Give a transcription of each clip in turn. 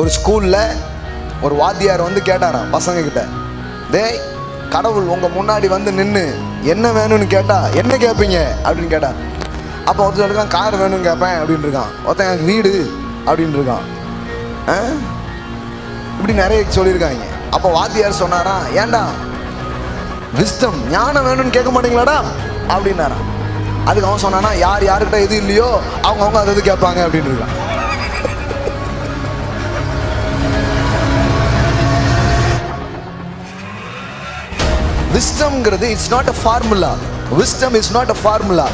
ஒரு ஸ்கூலில் ஒரு வாத்தியார் வந்து கேட்டாராம் பசங்க கிட்ட, டேய் கடவுள் உங்கள் முன்னாடி வந்து நின்று என்ன வேணும்னு கேட்டால் என்ன கேட்பீங்க அப்படின்னு கேட்டார். அப்போ ஒருத்தர் இருக்கான் கார் வேணும்னு கேட்பேன் அப்படின்னு இருக்கான், ஒருத்தன் எனக்கு வீடு அப்படின்னு இருக்கான். இப்படி நிறைய சொல்லியிருக்காங்க. அப்போ வாத்தியார் சொன்னாரா, ஏண்டா விஸ்டம் ஞானம் வேணும்னு கேட்க மாட்டீங்களாடா அப்படின்னாராம். அதுக்கு அவன் சொன்னானா, யார் யாருக்கிட்ட எது இல்லையோ அவங்க அது எது கேட்பாங்க அப்படின்னு இருக்கான். விஸ்டம்ங்கிறது it's not a formula. Wisdom is not a formula.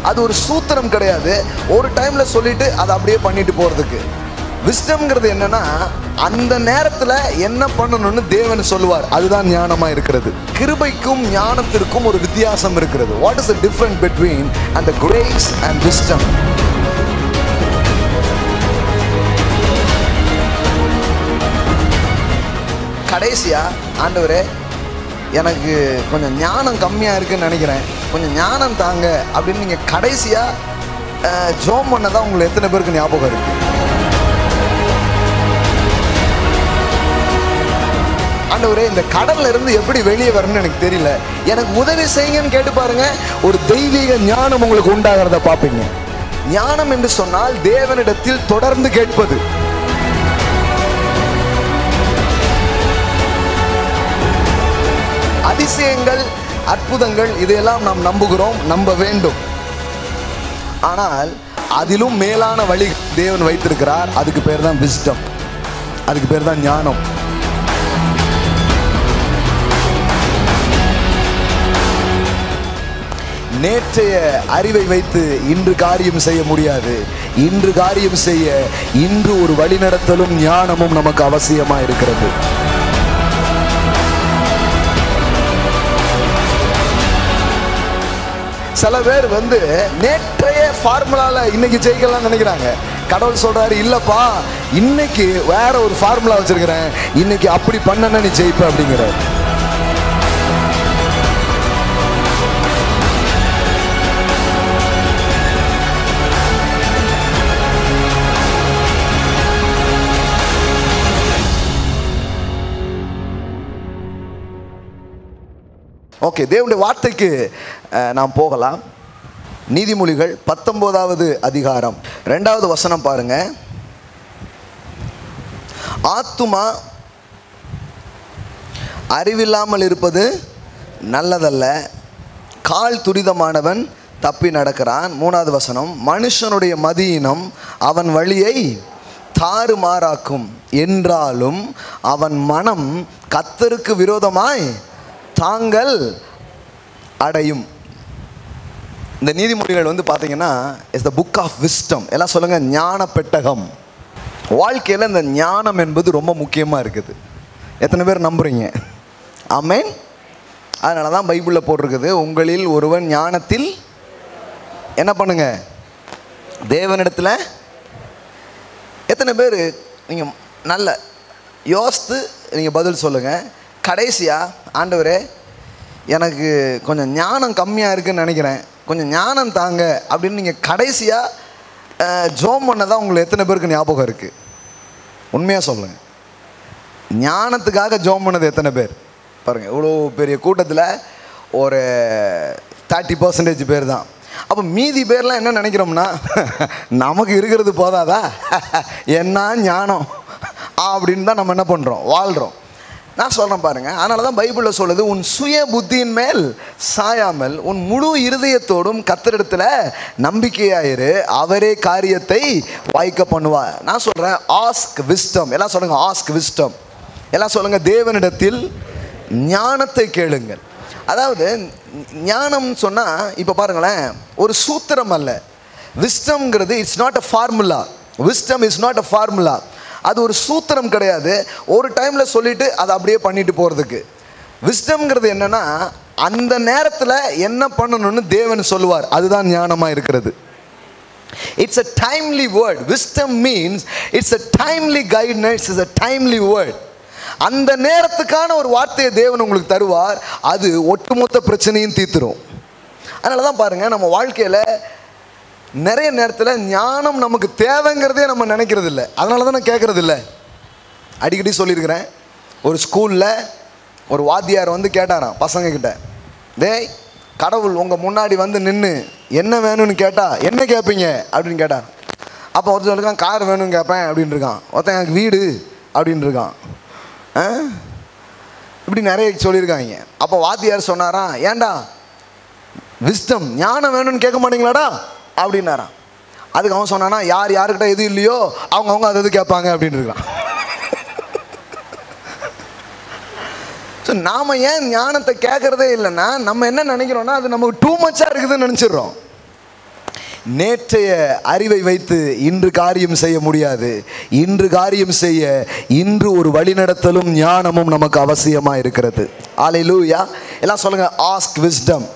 அது ஒரு சூத்திரம் கிடையாது, ஒரு டைம்ல சொல்லிட்டு அதை அப்படியே பண்ணிட்டு போறதுக்கு. விஸ்டம்ங்கிறது என்னன்னா, அந்த நேரத்தில் என்ன பண்ணணும்னு தேவன் சொல்லுவார், அதுதான் ஞானமா இருக்கிறது. கிருபைக்கும் ஞானத்திற்கும் ஒரு வித்தியாசம் இருக்கிறது. What is the difference between அந்த கிரேஸ் அண்ட் விஸ்டம்? கடைசியா ஆண்டவரே எனக்கு கொஞ்சம் ஞானம் கம்மியாக இருக்குன்னு நினைக்கிறேன், கொஞ்சம் ஞானம் தாங்க அப்படின்னு நீங்கள் கடைசியாக ஜோம் பண்ணதான் உங்களுக்கு எத்தனை பேருக்கு ஞாபகம் இருக்கு? ஆண்டவரே இந்த கடல்ல இருந்து எப்படி வெளியே வரணும்னு எனக்கு தெரியல, எனக்கு உதவி செய்யுங்கன்னு கேட்டு பாருங்க, ஒரு தெய்வீக ஞானம் உங்களுக்கு உண்டாகிறத பார்ப்பீங்க. ஞானம் என்று சொன்னால் தேவனிடத்தில் தொடர்ந்து கேட்பது. அதிசயங்கள், அற்புதங்கள் இதையெல்லாம் நாம் நம்புகிறோம், நம்ப வேண்டும். ஆனால் அதிலும் மேலான வழி தேவன் வைத்திருக்கிறார். அதுக்கு பேர் தான் விஸ்டம், அதுக்கு பேர் தான் ஞானம். நேற்றைய அறிவை வைத்து இன்று காரியம் செய்ய முடியாது. இன்று காரியம் செய்ய இன்று ஒரு வழிநடத்தலும் ஞானமும் நமக்கு அவசியமா இருக்கிறது. சில பேர் வந்து நேற்றைய ஃபார்முலால இன்னைக்கு ஜெயிக்கலாம் நினைக்கிறாங்க. கடவுள் சொல்றாரு, இல்லப்பா இன்னைக்கு வேற ஒரு ஃபார்முலா வச்சிருக்கிறேன், இன்னைக்கு அப்படி பண்ணனா நீ ஜெயிப்ப அப்படிங்கிறார். ஓகே, தேவனுடைய வார்த்தைக்கு நாம் போகலாம். நீதிமொழிகள் 19வது அதிகாரம் 2வது வசனம் பாருங்க. ஆத்துமா அறிவில்லாமல் இருப்பது நல்லதல்ல, கால் துரிதமானவன் தப்பி நடக்கிறான். 3வது வசனம், மனுஷனுடைய மதியினம் அவன் வழியை தாறுமாறாக்கும், என்றாலும் அவன் மனம் கர்த்தருக்கு விரோதமாய் தாங்கள் அடையும். இந்த நீதிமொழிகள் வந்து பார்த்தீங்கன்னா is the book of wisdom. எல்லாம் சொல்லுங்க, ஞான பெட்டகம். வாழ்க்கையில் இந்த ஞானம் என்பது ரொம்ப முக்கியமாக இருக்குது. எத்தனை பேர் நம்புறீங்க? ஆமென். அதனால தான் பைபிளில் போட்டிருக்குது, உங்களில் ஒருவன் ஞானத்தில் என்ன பண்ணுங்க, தேவனிடத்தில். எத்தனை பேர் நீங்கள் நல்ல யோசித்து நீங்கள் பதில் சொல்லுங்கள். கடைசியாக, ஆண்டவரே எனக்கு கொஞ்சம் ஞானம் கம்மியாக இருக்குன்னு நினைக்கிறேன், கொஞ்சம் ஞானம் தாங்க அப்படின்னு நீங்கள் கடைசியாக ஜோம் பண்ணதான் உங்களுக்கு எத்தனை பேருக்கு ஞாபகம் இருக்குது? உண்மையாக சொல்லுங்கள். ஞானத்துக்காக ஜோம் பண்ணது எத்தனை பேர்? பாருங்கள், இவ்வளோ பெரிய கூட்டத்தில் ஒரு 30% பேர் தான். அப்போ மீதி பேர்லாம் என்ன நினைக்கிறோம்னா, நமக்கு இருக்கிறது போதாதா, என்ன ஞானம் அப்படின்னு தான் நம்ம என்ன பண்ணுறோம், வாழ்கிறோம். நான் சொல்கிறேன் பாருங்கள், அதனால தான் பைபிளில் சொல்லுது, உன் சுய புத்தியின் மேல் சாயாமல் உன் முழு இருதயத்தோடும் கர்த்தரிடத்தில் நம்பிக்கையாயிரு, அவரே காரியத்தை வாய்க்க பண்ணுவார். நான் சொல்கிறேன், ஆஸ்க் விஸ்டம். எல்லாம் சொல்லுங்கள், ஆஸ்க் விஸ்டம். எல்லாம் சொல்லுங்கள், தேவனிடத்தில் ஞானத்தை கேளுங்கள். அதாவது ஞானம் சொன்னால் இப்போ பாருங்களேன், ஒரு சூத்திரம் அல்ல. விஸ்டம்ங்கிறது it's not a formula. Wisdom is not a formula. அது ஒரு சூத்திரம் கிடையாது, ஒரு டைமில் சொல்லிட்டு அதை அப்படியே பண்ணிட்டு போகிறதுக்கு. விஸ்டம்ங்கிறது என்னன்னா, அந்த நேரத்தில் என்ன பண்ணணும்னு தேவன் சொல்லுவார், அதுதான் ஞானமாக இருக்கிறது. It's a timely word. Wisdom means it's a timely guidance, it's a timely word. அந்த நேரத்துக்கான ஒரு வார்த்தையை தேவன் உங்களுக்கு தருவார், அது ஒட்டுமொத்த பிரச்சனையும் தீர்த்துரும். அதனால தான் பாருங்கள், நம்ம வாழ்க்கையில் நிறைய நேரத்தில் ஞானம் நமக்கு தேவைங்கிறதே நம்ம நினைக்கிறது இல்லை. அதனால தான் நான் கேட்குறது இல்லை. அடிக்கடி சொல்லியிருக்கிறேன். ஒரு ஸ்கூலில் ஒரு வாத்தியார் வந்து கேட்டாராம் பசங்கக்கிட்ட, டேய் கடவுள் உங்கள் முன்னாடி வந்து நின்று என்ன வேணும்னு கேட்டால் என்ன கேட்பீங்க அப்படின்னு கேட்டார். அப்போ ஒருத்தன் சொல்லியிருக்கான் கார் வேணும்னு கேட்பேன் அப்படின்னு இருக்கான். ஒருத்தன் எனக்கு வீடு அப்படின்னு இருக்கான். இப்படி நிறைய சொல்லியிருக்காங்க. அப்போ வாத்தியார் சொன்னாராம், ஏண்டா விஸ்டம் ஞானம் வேணும்னு கேட்க மாட்டீங்களாடா அப்படின்னாராம். அதுக்கு அவன் சொன்னானா, யார் யாருக்கிட்ட எது இல்லையோ அவங்க அது எது கேட்பாங்க அப்படின்னு இருக்கான். ஸோ நாம் ஏன் ஞானத்தை கேட்குறதே இல்லைன்னா, நம்ம என்ன நினைக்கிறோன்னா அது நமக்கு டூ மச்சாக இருக்குதுன்னு நினச்சிடுறோம். நேற்றைய அறிவை வைத்து இன்று காரியம் செய்ய முடியாது. இன்று காரியம் செய்ய இன்று ஒரு வழிநடத்தலும் ஞானமும் நமக்கு அவசியமாக இருக்கிறது. அல்லேலூயா. எல்லாம் சொல்லுங்க ஆஸ்க் விஸ்டம்.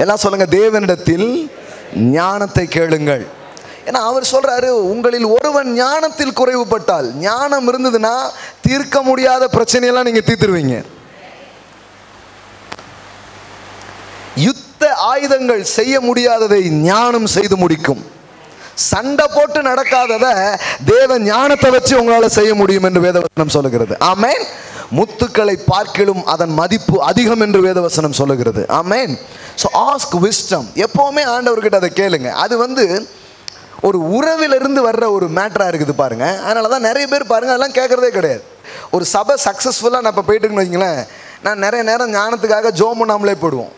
எல்லாம் சொல்லுங்க தேவனிடத்தில் ஞானத்தை கேளுங்கள். ஏன்னா அவர் சொல்றாரு, உங்களில் ஒருவன் ஞானத்தில் குறைவுபட்டால், ஞானம் இருந்ததுன்னா தீர்க்க முடியாத பிரச்சனையெல்லாம் நீங்க தீர்த்துருவீங்க. யுத்த ஆயுதங்கள் செய்ய முடியாததை ஞானம் செய்து முடிக்கும். சண்டை போட்டு நடக்காததை தேவ ஞானத்தை வச்சு உங்களால் செய்ய முடியும் என்று வேதவசனம் சொல்லுகிறது. ஆமென். முத்துக்களை பார்க்கிலும் அதன் மதிப்பு அதிகம் என்று வேதவசனம் சொல்லுகிறது. ஆமென். So ask wisdom. எப்போவுமே ஆண்டவர்கிட்ட அதை கேளுங்க. அது வந்து ஒரு உறவிலிருந்து வர்ற ஒரு மேட்டராக இருக்குது பாருங்க. அதனால தான் நிறைய பேர் பாருங்க அதெல்லாம் கேட்குறதே கிடையாது. ஒரு சபை சக்ஸஸ்ஃபுல்லாக நான் இப்போ போயிட்டுன்னு வைங்களேன், நான் நிறைய நேரம் ஞானத்துக்காக ஜோம் பண்ணாமலே போடுவோம்.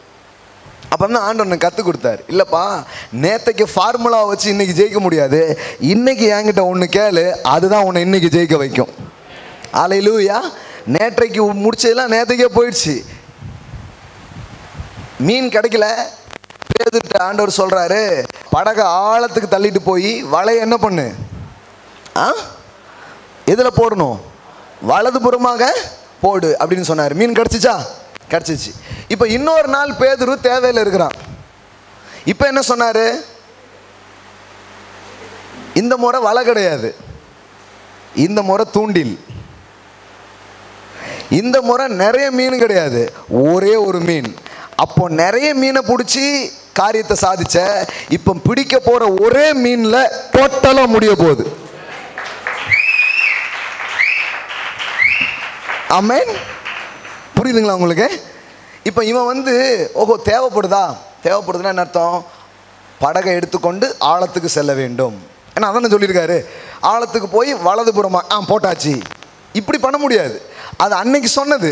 அப்போ வந்து ஆண்டவன் கற்றுக் கொடுத்தாரு, இல்லைப்பா நேற்றைக்கு ஃபார்முலாவை வச்சு இன்றைக்கி ஜெயிக்க முடியாது, இன்றைக்கி என்கிட்ட ஒன்று கேளு, அதுதான் உன்னை இன்றைக்கி ஜெயிக்க வைக்கும். அல்லேலூயா. நேற்றைக்கு முடிச்சதெல்லாம் நேற்றுக்கே போயிடுச்சு. மீன் கிடைக்கல, பேதுட்டு ஆண்டவர் சொல்கிறாரு, படகை ஆழத்துக்கு தள்ளிட்டு போய் வலையை என்ன பண்ணு, எதில் போடணும், வலதுபுறமாக போடு அப்படின்னு சொன்னார். மீன் கிடச்சிச்சா? கிடச்சிச்சு. இப்போ இன்னொரு நாள் பேதுரு தேவையில் இருக்கிறான். இப்போ என்ன சொன்னார், இந்த முறை வலை கிடையாது, இந்த முறை தூண்டில், இந்த முறை நிறைய மீன் கிடையாது, ஒரே ஒரு மீன். அப்போ நிறைய மீனை பிடிச்சி காரியத்தை சாதிச்ச, இப்போ பிடிக்க போற ஒரே மீன்ல டோட்டலா முடிய போகுது. ஆமென். புரியுதுங்களா உங்களுக்கு? இப்போ இவன் வந்து ஓஹோ தேவைப்படுதுன்னா என்ன அர்த்தம், படகை எடுத்துக்கொண்டு ஆழத்துக்கு செல்ல வேண்டும். ஏன்னா அதான் சொல்லியிருக்காரு, ஆழத்துக்கு போய் வலதுபுறமா போட்டாச்சு. இப்படி பண்ண முடியாது. அது அன்னைக்கு சொன்னது,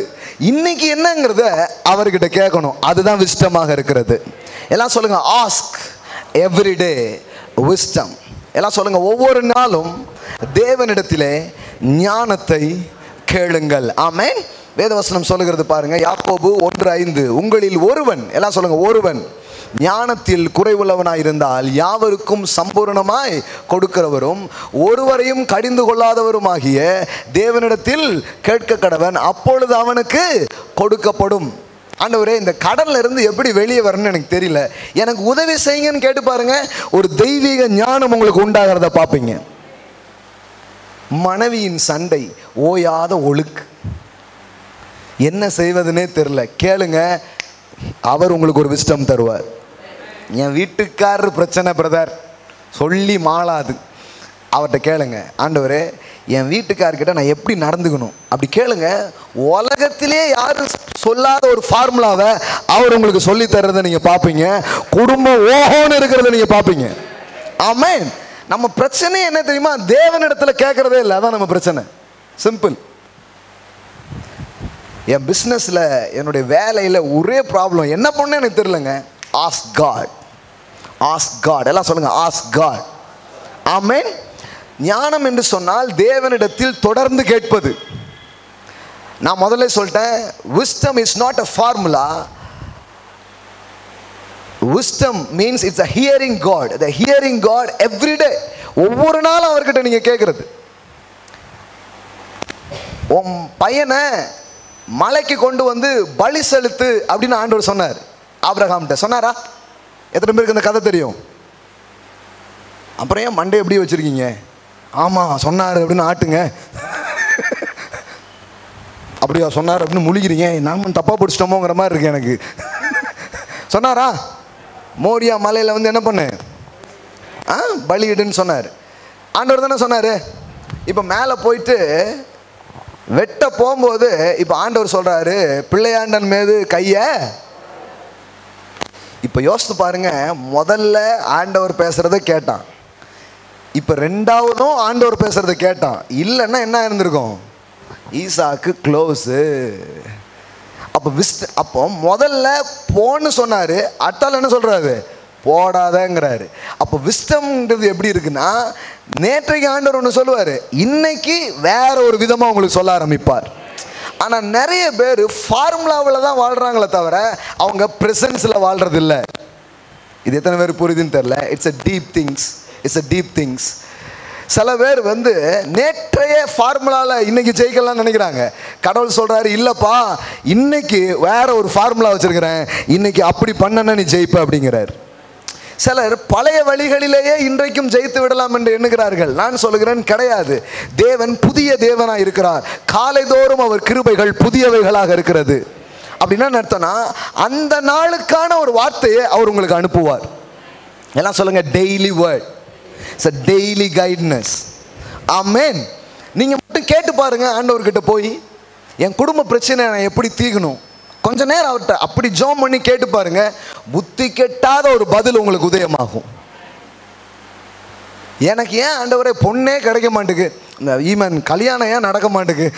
இன்னைக்கு என்னங்கிறத அவர்கிட்ட கேட்கணும். அதுதான் விஸ்டமாக இருக்கிறது. எல்லாம் சொல்லுங்க ஆஸ்க் எவ்ரிடே விஸ்டம். எல்லாம் சொல்லுங்க ஒவ்வொரு நாளும் தேவனிடத்திலே ஞானத்தை கேளுங்கள். ஆமென். வேதவசனம் சொல்லுகிறது பாருங்க, யாக்கோபு 1:5, உங்களில் ஒருவன், எல்லாம் சொல்லுங்க ஒருவன் ஞானத்தில் குறைவுள்ளவனாயிருந்தால் யாவருக்கும் சம்பூர்ணமாய் கொடுக்கிறவரும் ஒருவரையும் கடிந்து கொள்ளாதவருமாகிய தேவனிடத்தில் கேட்க கடவன், அப்பொழுது அவனுக்கு கொடுக்கப்படும். ஆண்டவரே இந்த கடல்ல இருந்து எப்படி வெளியே வரணும்னு எனக்கு தெரியல, எனக்கு உதவி செய்யுங்கன்னு கேட்டு பாருங்க, ஒரு தெய்வீக ஞானம் உங்களுக்கு உண்டாகிறத பார்ப்பீங்க. மனைவியின் சண்டை, ஓயாத ஒழுக்கு, என்ன செய்வதுன்னே தெரியல, கேளுங்க, அவர் உங்களுக்கு ஒரு விஸ்டம் தருவார். என் வீட்டுக்காரர் பிரச்சனை பிரதர் சொல்லி மாளாது, அவர்கிட்ட கேளுங்க, ஆண்டவரே என் வீட்டுக்காரர்கிட்ட நான் எப்படி நடந்துக்கணும் அப்படி கேளுங்க. உலகத்திலே யாரும் சொல்லாத ஒரு ஃபார்முலாவை அவர் உங்களுக்கு சொல்லி தர்றதை நீங்கள் பார்ப்பீங்க. குடும்பம் ஓஹோன்னு இருக்கிறத நீங்கள் பார்ப்பீங்க. ஆமென். நம்ம பிரச்சனை என்ன தெரியுமா, தேவனிடத்தில் கேட்கறதே இல்லை, அதான் நம்ம பிரச்சனை. சிம்பிள். என் பிஸ்னஸில் என்னுடைய வேலையில் ஒரே ப்ராப்ளம், என்ன பண்ண எனக்கு தெரியலங்க. Ask God, ask God. எல்லாம் சொல்லுங்க ஆஸ்க் காட். ஆமென். ஞானம் என்று சொன்னால் தேவனிடத்தில் தொடர்ந்து கேட்பது. நான் முதல்ல சொல்லிட்டேன், wisdom is not a formula. Wisdom means it's a hearing God, the hearing God every day. ஒவ்வொரு நாளும் அவர்கிட்ட நீங்க கேட்கறது. உன் பையனை மலைக்கு கொண்டு வந்து பலி செலுத்து அப்படின்னு ஆண்டவர் சொன்னார். ஆபிரகாம்கிட்ட சொன்னாரா? எத்தனை பேருக்கு இந்த கதை தெரியும்? அப்புறம் ஏன் மண்டே எப்படி வச்சிருக்கீங்க? ஆமா சொன்னார் அப்படின்னு ஆட்டுங்க. அப்படியா சொன்னார் அப்படின்னு முழிக்கிறீங்க, நாம தப்பா பிடிச்சிட்டோமோங்கிற மாதிரி இருக்கு எனக்கு. சொன்னாரா? மோரியா மலையில வந்து என்ன பண்ணு, பலியிடுன்னு சொன்னார். ஆண்டவர் தானே சொன்னாரு. இப்போ மேலே போயிட்டு வெட்ட போகும்போது இப்போ ஆண்டவர் சொல்கிறாரு, பிள்ளையாண்டன் மீது கையை. இப்போ யோசித்து பாருங்க, முதல்ல ஆண்டவர் பேசுகிறத கேட்டான், இப்போ ரெண்டாவதும் ஆண்டவர் பேசுகிறத கேட்டான். இல்லைன்னா என்ன இருந்திருக்கும்? ஈசாக்கு க்ளோஸு. அப்போ முதல்ல போன்னு சொன்னார், அடுத்தால என்ன சொல்கிறாரு? போடாதங்கிறாரு. அப்போ விஸ்டம்ன்றது எப்படி இருக்குன்னா, நேற்றைக்கு ஆண்டவர் ஒன்று சொல்லுவார், இன்னைக்கு வேற ஒரு விதமாக உங்களுக்கு சொல்ல ஆரம்பிப்பார். ஆனால் நிறைய பேர் ஃபார்முலாவில் தான் வாழ்கிறாங்களே தவிர அவங்க ப்ரெசன்ஸில் வாழ்கிறதில்ல. இது எத்தனை பேர் புரியுதுன்னு தெரில. It's a deep things. சில பேர் நேற்றைய ஃபார்முலாவில் இன்னைக்கு ஜெயிக்கலாம்னு நினைக்கிறாங்க. கடவுள் சொல்கிறாரு, இல்லைப்பா இன்னைக்கு வேற ஒரு ஃபார்முலா வச்சுருக்கிறேன், இன்னைக்கு அப்படி பண்ணனா நீ ஜெயிப்ப அப்படிங்கிறார். சிலர் பழைய வழிகளிலேயே இன்றைக்கும் ஜெயித்து விடலாம் என்று எண்ணுகிறார்கள். நான் சொல்கிறேன், கிடையாது. தேவன் புதிய தேவனாக இருக்கிறார். காலைதோறும் அவர் கிருபைகள் புதியவைகளாக இருக்கிறது. அப்படின்னா அர்த்தம்னா அந்த நாளுக்கான ஒரு வார்த்தையை அவர் உங்களுக்கு அனுப்புவார். எல்லாம் சொல்லுங்க, daily word. It's a daily guidance. ஆமென். நீங்கள் மட்டும் கேட்டு பாருங்க, ஆண்டவர்கிட்ட போய் என் குடும்ப பிரச்சனை நான் எப்படி தீர்க்கணும், கொஞ்ச நேரம் அவர்கிட்ட அப்படி ஜோம் பண்ணி கேட்டு பாருங்க, புத்தி கெட்டாத ஒரு பதில் உங்களுக்கு உதயமாகும். எனக்கு ஏன் ஆண்டவரே பொண்ணே கிடைக்க மாட்டேங்குது, இந்த ஈமன் கல்யாணம் ஏன் நடக்க மாட்டேங்குது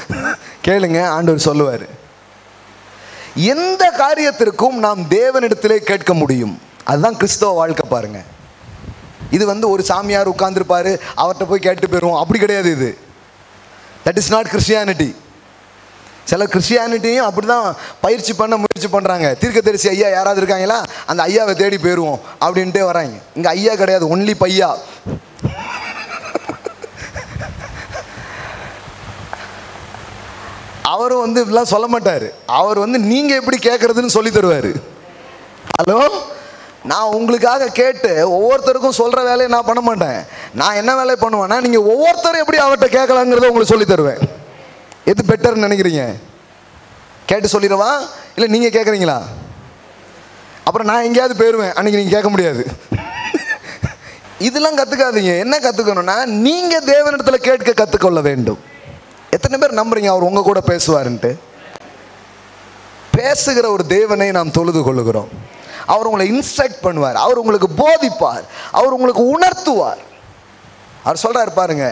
கேளுங்க, ஆண்டவர் சொல்லுவார். எந்த காரியத்திற்கும் நாம் தேவனிடத்திலே கேட்க முடியும். அதுதான் கிறிஸ்தவ வாழ்க்கை. பாருங்க, இது ஒரு சாமியார் உட்கார்ந்துருப்பாரு, அவர்கிட்ட போய் கேட்டு போயிடுவோம், அப்படி கிடையாது. இது தட் இஸ் நாட் கிறிஸ்டியானிட்டி. சில கிறிஸ்டியானிட்டியும் அப்படி தான் பயிற்சி பண்ண முயற்சி பண்ணுறாங்க. தீர்க்கதரிசி ஐயா யாராவது இருக்காங்களா, அந்த ஐயாவை தேடி போயிடுவோம் அப்படின்ட்டே வராங்க. இங்கே ஐயா கிடையாது, ஒன்லி பையா. அவரும் இப்படிலாம் சொல்ல மாட்டார். அவர் நீங்கள் எப்படி கேட்குறதுன்னு சொல்லி தருவார். ஹலோ, நான் உங்களுக்காக கேட்டு ஒவ்வொருத்தருக்கும் சொல்கிற வேலையை நான் பண்ண மாட்டேன். நான் என்ன வேலையை பண்ணுவேன்னா, நீங்கள் ஒவ்வொருத்தரும் எப்படி அவர்கிட்ட கேட்கலாங்கிறத உங்களுக்கு சொல்லி தருவேன். எது பெட்டர்னு நினைக்கிறீங்க? கேட்டு சொல்லிடுவா, இல்லை நீங்கள் கேட்குறீங்களா? அப்புறம் நான் எங்கேயாவது போயிடுவேன், அன்றைக்கி நீங்கள் கேட்க முடியாது. இதெல்லாம் கற்றுக்காதீங்க. என்ன கற்றுக்கணும்னா, நீங்கள் தேவனிடத்தில் கேட்க கற்றுக்கொள்ள வேண்டும். எத்தனை பேர் நம்புறீங்க அவர் உங்கள் கூட பேசுவாருன்ட்டு? பேசுகிற ஒரு தேவனை நாம் தொழுது கொள்ளுகிறோம். அவர் உங்களை இன்ஸ்ட்ரக்ட் பண்ணுவார், அவர் உங்களுக்கு போதிப்பார், அவர் உங்களுக்கு உணர்த்துவார். அவர் சொல்கிறார் பாருங்க,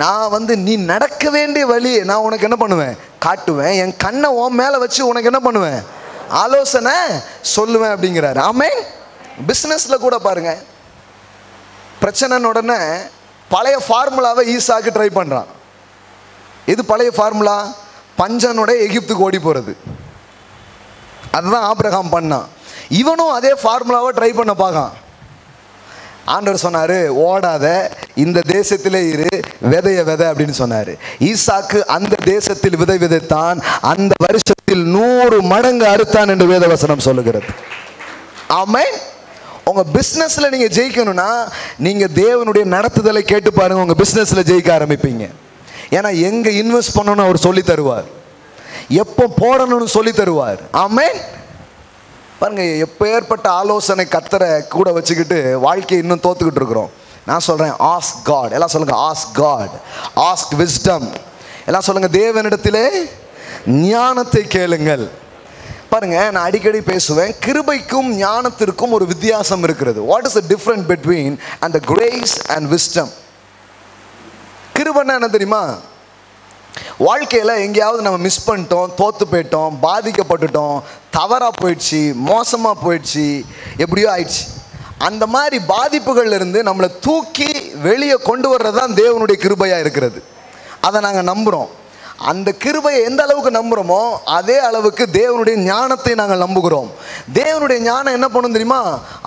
நான் நீ நடக்க வேண்டிய வழி நான் உனக்கு என்ன பண்ணுவேன், காட்டுவேன். என் கண்ணை உன் மேலே வச்சு உனக்கு என்ன பண்ணுவேன், ஆலோசனை சொல்லுவேன் அப்படிங்கிறாரு. ஆமென். பிஸ்னஸில் கூட பாருங்க, பிரச்சனைன்னு உடனே பழைய ஃபார்முலாவை ஈசாக்கு ட்ரை பண்ணுறான். எது பழைய ஃபார்முலா? பஞ்சனுடைய எகிப்துக்கு ஓடி போகிறது. அதுதான் ஆபிரகாம் பண்ணான். இவனும் அதே ஃபார்முலாவை ட்ரை பண்ண பார்க்கான். ஆண்டவர் சொன்னார், ஓடாத, இந்த தேசத்திலே இரு, விதைய விதை அப்படின்னு சொன்னார். ஈசாக்கு அந்த தேசத்தில் விதை விதைத்தான், அந்த வருஷத்தில் 100 மடங்கு அறுத்தான் என்று வேதவசனம் சொல்லுகிறது. ஆமென். உங்கள் பிஸ்னஸில் நீங்கள் ஜெயிக்கணும்னா நீங்கள் தேவனுடைய நடத்துதலை கேட்டு பாருங்கள், உங்கள் பிஸ்னஸில் ஜெயிக்க ஆரம்பிப்பீங்க. ஏன்னா எங்கே இன்வெஸ்ட் பண்ணணும்னு அவர் சொல்லி தருவார், எப்போ போடணும்னு சொல்லி தருவார். ஆமென். பாருங்க, எப்போ ஏற்பட்ட ஆலோசனை கத்தரை கூட வச்சுக்கிட்டு வாழ்க்கையை இன்னும் தோத்துக்கிட்டு இருக்கிறோம். நான் சொல்கிறேன், ஆஸ்க் காட். எல்லாம் சொல்லுங்கள், ஆஸ்க் காட், ஆஸ்க் விஸ்டம். எல்லாம் சொல்லுங்கள், தேவனிடத்திலே ஞானத்தை கேளுங்கள். பாருங்க, நான் அடிக்கடி பேசுவேன், கிருபைக்கும் ஞானத்திற்கும் ஒரு வித்தியாசம் இருக்கிறது. What is the difference between அந்த கிரேஸ் அண்ட் விஸ்டம்? கிருபைன்னா என்ன தெரியுமா? வாழ்க்கையில் எங்கேயாவது நம்ம மிஸ் பண்ணிட்டோம், தோற்று போயிட்டோம், பாதிக்கப்பட்டுட்டோம், தவறாக போயிடுச்சு, மோசமாக போயிடுச்சு, எப்படியோ ஆயிடுச்சு. அந்த மாதிரி பாதிப்புகள்லேருந்து நம்மளை தூக்கி வெளியே கொண்டு வர்றது தான் தேவனுடைய கிருபையாக இருக்கிறது. அதை நாங்கள் நம்புகிறோம். அந்த கிருபையை எந்த அளவுக்கு நம்புகிறோமோ அதே அளவுக்கு தேவனுடைய ஞானத்தை நாங்கள் நம்புகிறோம். தேவனுடைய ஞானம் என்ன பண்ணும் தெரியுமா?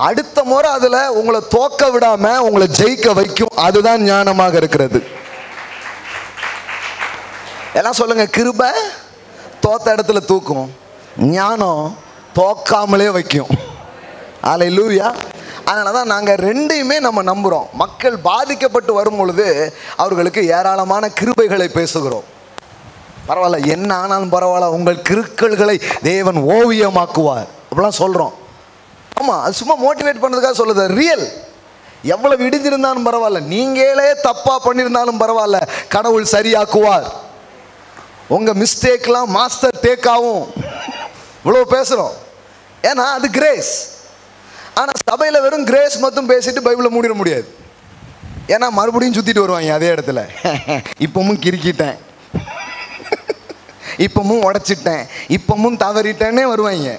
அடுத்த முறை அதில் உங்களை தோக்க விடாமல் உங்களை ஜெயிக்க வைக்கும். அதுதான் ஞானமாக இருக்கிறது. எல்லாம் சொல்லுங்க, கிருபை தோத்த இடத்துல தூக்கும், ஞானம் தோக்காமலே வைக்கும். அல்லேலூயா. அதனால தான் நாங்கள் ரெண்டையுமே நம்ம நம்புகிறோம். மக்கள் பாதிக்கப்பட்டு வரும் பொழுது அவர்களுக்கு ஏராளமான கிருபைகளை பேசுகிறோம். பரவாயில்ல, என்ன ஆனாலும் பரவாயில்ல, உங்கள் கிருக்கல்களை தேவன் ஓவியமாக்குவார் அப்படிலாம் சொல்கிறோம். ஆமாம், அது சும்மா மோட்டிவேட் பண்ணுறதுக்காக சொல்லுது, ரியல். எவ்வளவு இடிஞ்சிருந்தாலும் பரவாயில்ல, நீங்களே தப்பா பண்ணியிருந்தாலும் பரவாயில்ல, கடவுள் சரியாக்குவார். உங்க மிஸ்டேக்லாம் மாஸ்டர் டேக் ஆகும். இவ்வளவு பேசுறோம், ஏன்னா அது கிரேஸ். ஆனா சபையில வெறும் கிரேஸ் மட்டும் பேசிட்டு பைபிளை மூடிட முடியாது. ஏன்னா மறுபடியும் சுத்திட்டு வருவாங்க அதே இடத்துல. இப்பவும் கிறுக்கிட்டேன், இப்பவும் உடைச்சிட்டேன், இப்பவும் தவறிட்டேன்னே வருவாங்க.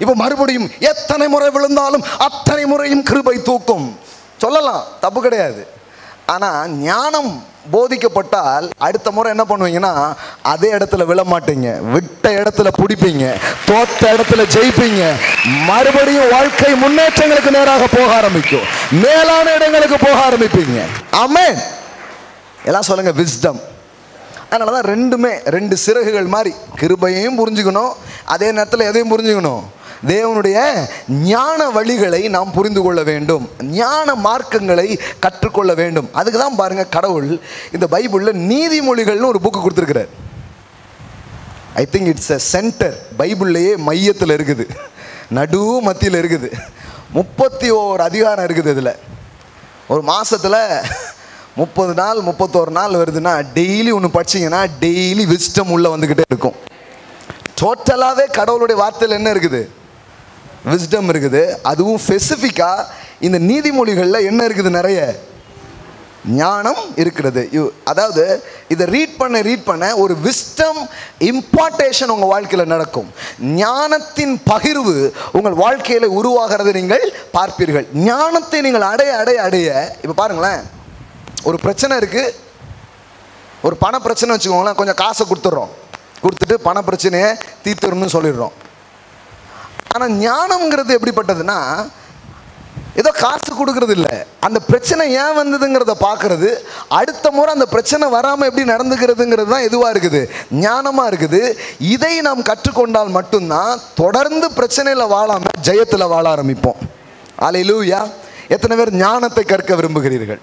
இப்போ மறுபடியும் எத்தனை முறை விழுந்தாலும் அத்தனை முறையும் கிருபை தூக்கும் சொல்லலாம், தப்பு கிடையாது. ஆனால் ஞானம் போதிக்கப்பட்டால் அடுத்த முறை என்ன பண்ணுவீங்கன்னா, அதே இடத்துல விழ மாட்டீங்க, விட்ட இடத்துல பிடிப்பீங்க, தோத்த இடத்துல ஜெயிப்பீங்க. மறுபடியும் வாழ்க்கை முன்னேற்றங்களுக்கு நேராக போக ஆரம்பிக்கும், மேலான இடங்களுக்கு போக ஆரம்பிப்பீங்க. ஆமென். எல்லாம் சொல்லுங்க விஸ்டம். அதனால தான் ரெண்டுமே ரெண்டு சிறகுகள் மாதிரி, கிருபையையும் புரிஞ்சுக்கணும், அதே நேரத்தில் எதையும் புரிஞ்சுக்கணும், தேவனுடைய ஞான வழிகளை நாம் புரிந்து கொள்ள வேண்டும், ஞான மார்க்கங்களை கற்றுக்கொள்ள வேண்டும். அதுக்கு தான் பாருங்க கடவுள் இந்த பைபிளில் நீதிமொழிகள்னு ஒரு புக்கு கொடுத்துருக்கிறார். I think it's a centre, பைபிள்லேயே மையத்தில் இருக்குது, நடு மத்தியில் இருக்குது. 31 அதிகாரம் இருக்குது. இதில் ஒரு மாதத்தில் 30 நாள் 31 நாள் வருதுன்னா, டெய்லி ஒன்று படிச்சிங்கன்னா டெய்லி விஸ்டம் உள்ளே வந்துக்கிட்டே இருக்கும். டோட்டலாகவே கடவுளுடைய வார்த்தையில் என்ன இருக்குது, விஸ்டம் இருக்குது. அதுவும் ஸ்பெசிஃபிக்காக இந்த நீதிமொழிகளில் என்ன இருக்குது, நிறைய ஞானம் இருக்கிறது. அதாவது இதை ரீட் பண்ண ஒரு விஸ்டம் இம்பார்ட்டேஷன் உங்கள் வாழ்க்கையில் நடக்கும். ஞானத்தின் பகிர்வு உங்கள் வாழ்க்கையில் உருவாகிறது நீங்கள் பார்ப்பீர்கள். ஞானத்தை நீங்கள் அடைய இப்போ பாருங்களேன், ஒரு பிரச்சனை இருக்குது, ஒரு பண பிரச்சனை வச்சுக்கோங்களேன், கொஞ்சம் காசை கொடுத்துட்டு பண பிரச்சனையை தீர்த்துறணும்னு சொல்லிடுறோம். ஆனால் ஞானம்ங்கிறது எப்படிப்பட்டதுன்னா, ஏதோ காசு கொடுக்கறது இல்லை, அந்த பிரச்சனை ஏன் வந்ததுங்கிறத பார்க்கறது, அடுத்த முறை அந்த பிரச்சனை வராமல் எப்படி நடந்துக்கிறதுங்கிறது தான் எதுவாக இருக்குது, ஞானமாக இருக்குது. இதை நாம் கற்றுக்கொண்டால் மட்டும்தான் தொடர்ந்து பிரச்சனையில் வாழாமல் ஜெயத்தில் வாழ ஆரம்பிப்போம். அல்லேலூயா. எத்தனை பேர் ஞானத்தை கற்க விரும்புகிறீர்கள்?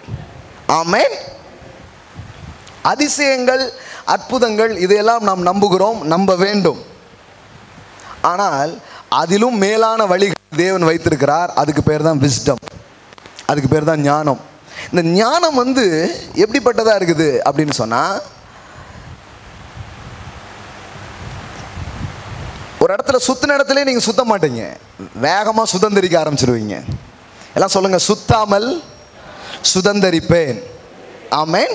ஆமென். அதிசயங்கள், அற்புதங்கள் இதையெல்லாம் நாம் நம்புகிறோம், நம்ப வேண்டும். ஆனால் அதிலும் மேலான வழிகள் தேவன் வைத்திருக்கிறார். அதுக்கு பேர் தான் விஸ்டம், அதுக்கு பேர் தான் ஞானம். இந்த ஞானம் எப்படிப்பட்டதாக இருக்குது அப்படின்னு சொன்னால், ஒரு இடத்துல சுத்தின இடத்துல நீங்கள் சுத்த மாட்டீங்க, வேகமாக சுதந்திரிக்க ஆரம்பிச்சிருவீங்க. எல்லாம் சொல்லுங்கள், சுத்தாமல் சுதந்திரிப்பேன். ஆமென்.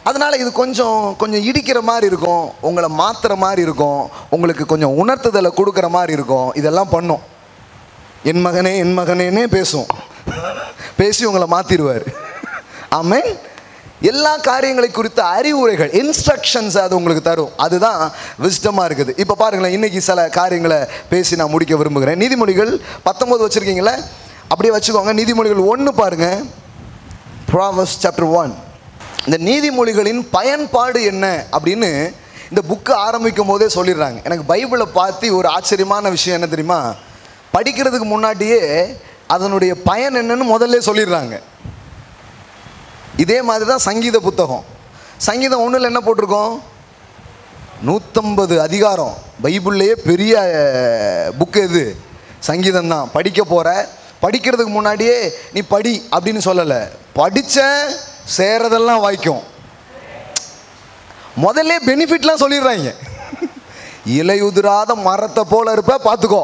அதனால் இது கொஞ்சம் இடிக்கிற மாதிரி இருக்கும், உங்களை மாற்றுற மாதிரி இருக்கும், உங்களுக்கு கொஞ்சம் உணர்த்துதலை கொடுக்குற மாதிரி இருக்கும். இதெல்லாம் பண்ணும். என் மகனேன்னே பேசி உங்களை மாற்றிடுவார். ஆமென். எல்லா காரியங்களை குறித்த அறிவுரைகள், இன்ஸ்ட்ரக்ஷன்ஸ் அது உங்களுக்கு தரும். அதுதான் விஸ்டமாக இருக்குது. இப்போ பாருங்களேன், இன்றைக்கி சில காரியங்களை பேசி நான் முடிக்க விரும்புகிறேன். நீதிமொழிகள் 19 வச்சுருக்கீங்களே, அப்படியே வச்சுக்கோங்க. நீதிமொழிகள் 1 பாருங்கள். Proverbs chapter 1. இந்த நீதிமொழிகளின் பயன்பாடு என்ன அப்படின்னு இந்த புக்கு ஆரம்பிக்கும் போதே சொல்லிடுறாங்க. எனக்கு பைபிளை பார்த்து ஒரு ஆச்சரியமான விஷயம் என்ன தெரியுமா, படிக்கிறதுக்கு முன்னாடியே அதனுடைய பயன் என்னன்னு முதல்ல சொல்லிடுறாங்க. இதே மாதிரி தான் சங்கீத புத்தகம். சங்கீதம் 1 என்ன போட்டிருக்கோம், 150 அதிகாரம். பைபிள்லேயே பெரிய புக்கு எது, சங்கீதம் தான். படிக்கிறதுக்கு முன்னாடியே நீ படி அப்படின்னு சொல்லலை, படித்த சேரதெல்லாம் வாய்க்கும். முதல்ல பெனிஃபிட்லாம் சொல்லிடுறாங்க. இலையுதிராத மரத்தை போல இருப்ப, பார்த்துக்கோ,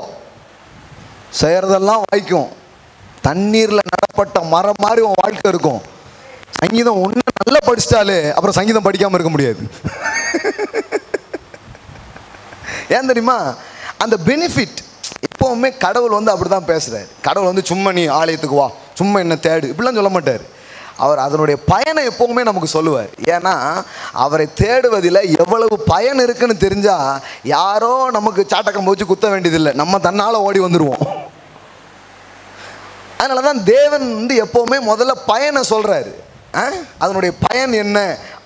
சேரதெல்லாம் வாய்க்கும், தண்ணீரில் நடப்பட்ட மரம் மாதிரி உன் வாழ்க்கை இருக்கும். சங்கீதம் 1 நல்லா படிச்சிட்டாலே அப்புறம் சங்கீதம் படிக்காமல் இருக்க முடியாது. ஏன் தெரியுமா, அந்த பெனிஃபிட். எப்போவுமே கடவுள் அப்படி தான் பேசுகிறார். கடவுள் சும்மா நீ ஆலயத்துக்கு வா, சும்மா என்ன தேடு, இப்படிலாம் சொல்ல மாட்டார். அவர் அதனுடைய பயனை எப்போவுமே நமக்கு சொல்லுவார். ஏன்னா அவரை தேடுவதில் எவ்வளவு பயன் இருக்குன்னு தெரிஞ்சால் யாரோ நமக்கு சாட்டக்கம் போச்சு குத்த வேண்டியதில்லை, நம்ம தன்னால் ஓடி வந்துடுவோம். அதனால தான் தேவன் எப்போவுமே முதல்ல பயனை சொல்கிறாரு. அதனுடைய பயன் என்ன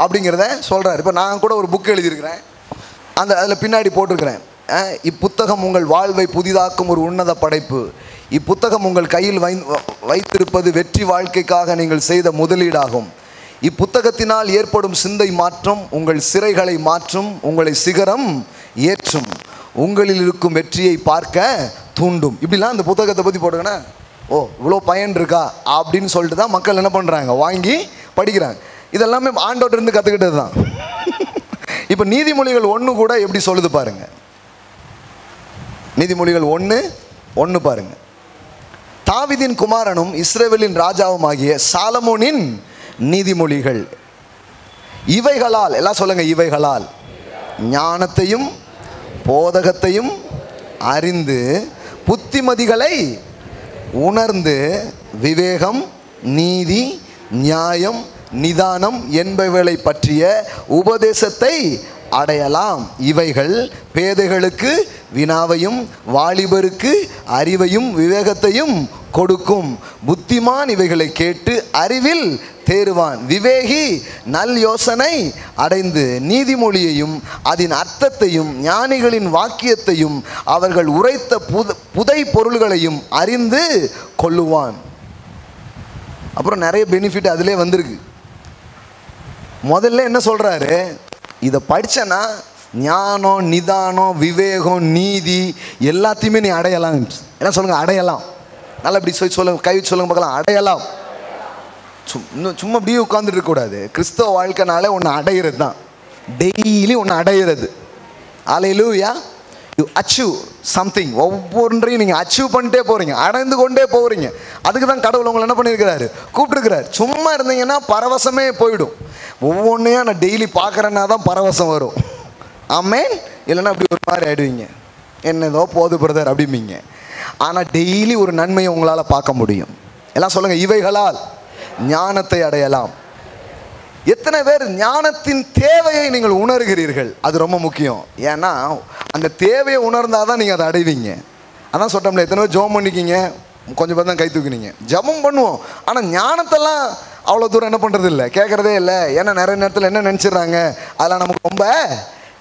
அப்படிங்கிறத சொல்கிறார். இப்போ நான் கூட ஒரு புக் எழுதியிருக்கிறேன், அதில் பின்னாடி போட்டிருக்கிறேன், இப்புத்தகம் உங்கள் வாழ்வை புதிதாக்கும் ஒரு உன்னத படைப்பு. இப்புத்தகம் உங்கள் கையில் வைத்திருப்பது வெற்றி வாழ்க்கைக்காக நீங்கள் செய்த முதலீடாகும். இப்புத்தகத்தினால் ஏற்படும் சிந்தை மாற்றம் உங்கள் சிறைகளை மாற்றும், உங்களை சிகரம் ஏற்றும், உங்களில் இருக்கும் வெற்றியை பார்க்க தூண்டும். இப்படிலாம் அந்த புத்தகத்தை பற்றி போட்டுக்கண்ணா ஓ இவ்வளோ பயன் இருக்கா அப்படின்னு சொல்லிட்டு தான் மக்கள் என்ன பண்ணுறாங்க, வாங்கி படிக்கிறாங்க. இதெல்லாமே ஆண்டவர்ட்ட இருந்து கற்றுக்கிட்டது தான். இப்போ நீதிமொழிகள் 1 கூட எப்படி சொல்லுது பாருங்க. நீதிமொழிகள் 1:1 பாருங்க. தாவீதின் குமாரனும் இஸ்ரவேலின் ராஜாவும் ஆகிய சாலமோனின் நீதிமொழிகள் இவைகளால், எல்லாம் சொல்லுங்க, இவைகளால் ஞானத்தையும் போதகத்தையும் அறிந்து புத்திமதிகளை உணர்ந்து விவேகம், நீதி, நியாயம், நிதானம் என்பவைகளை பற்றிய உபதேசத்தை அடையலாம். இவைகள் பேதைகளுக்கு வினாவையும் வாலிபருக்கு அறிவையும் விவேகத்தையும் கொடுக்கும். புத்திமான் இவைகளை கேட்டு அறிவில் தேறுவான். விவேகி நல் யோசனை அடைந்து நீதிமொழியையும் அதன் அர்த்தத்தையும் ஞானிகளின் வாக்கியத்தையும் அவர்கள் உரைத்த புதை பொருள்களையும் அறிந்து கொள்ளுவான். அப்புறம் நிறைய பெனிஃபிட் அதிலே வந்திருக்கு. முதல்ல என்ன சொல்றாரு, இதை படிச்சனா ஞானம், நிதானம், விவேகம், நீதி எல்லாத்தையுமே நீ அடையலாம். என்ன சொல்லுங்க, அடையலாம். நல்லா இப்படி சொல்லுங்க, கை சொல்லுங்க பார்க்கலாம், அடையலாம். சும்மா அப்படியே உட்காந்துட்டு இருக்கக்கூடாது. கிறிஸ்தவ வாழ்க்கைனாலே ஒன்று அடையிறது தான், டெய்லி ஒன்று அடையிறது. அல்லேலூயா. You achieve something. ஒவ்வொன்றையும் நீங்கள் அச்சீவ் பண்ணிட்டே போகிறீங்க, அடைந்து கொண்டே போகிறீங்க. அதுக்கு தான் கடவுள் உங்களை என்ன பண்ணியிருக்கிறாரு, கூப்பிட்டுருக்கிறார். சும்மா இருந்தீங்கன்னா பரவசமே போயிடும். ஒவ்வொன்றையும் நான் டெய்லி பார்க்குறேன்னா தான் பரவசம் வரும். ஆமேன். இல்லைன்னா அப்படி ஒரு மாதிரி ஆயிடுவீங்க, என்னதோ போது பிரதர் அப்படிம்பீங்க. ஆனால் டெய்லி ஒரு நன்மையை உங்களால் பார்க்க முடியும். எல்லாம் சொல்லுங்கள், இவைகளால் ஞானத்தை அடையலாம். எத்தனை பேர் ஞானத்தின் தேவையை நீங்கள் உணர்கிறீர்கள்? அது ரொம்ப முக்கியம். ஏன்னா அந்த தேவையை உணர்ந்தால் தான் நீங்கள் அதை அடைவீங்க. அதான் சொல்கிறோம்ல, எத்தனை பேர் ஜெபம் பண்ணிக்கிங்க, கொஞ்சம் பேர் தான் கை தூக்குனீங்க. ஜெபம் பண்ணுவோம், ஆனால் ஞானத்தெல்லாம் அவ்வளோ தூரம் என்ன பண்ணுறது இல்லை, கேட்குறதே இல்லை. ஏன்னா நிறைய நேரத்தில் என்ன நினச்சிடுறாங்க, அதெல்லாம் நமக்கு ரொம்ப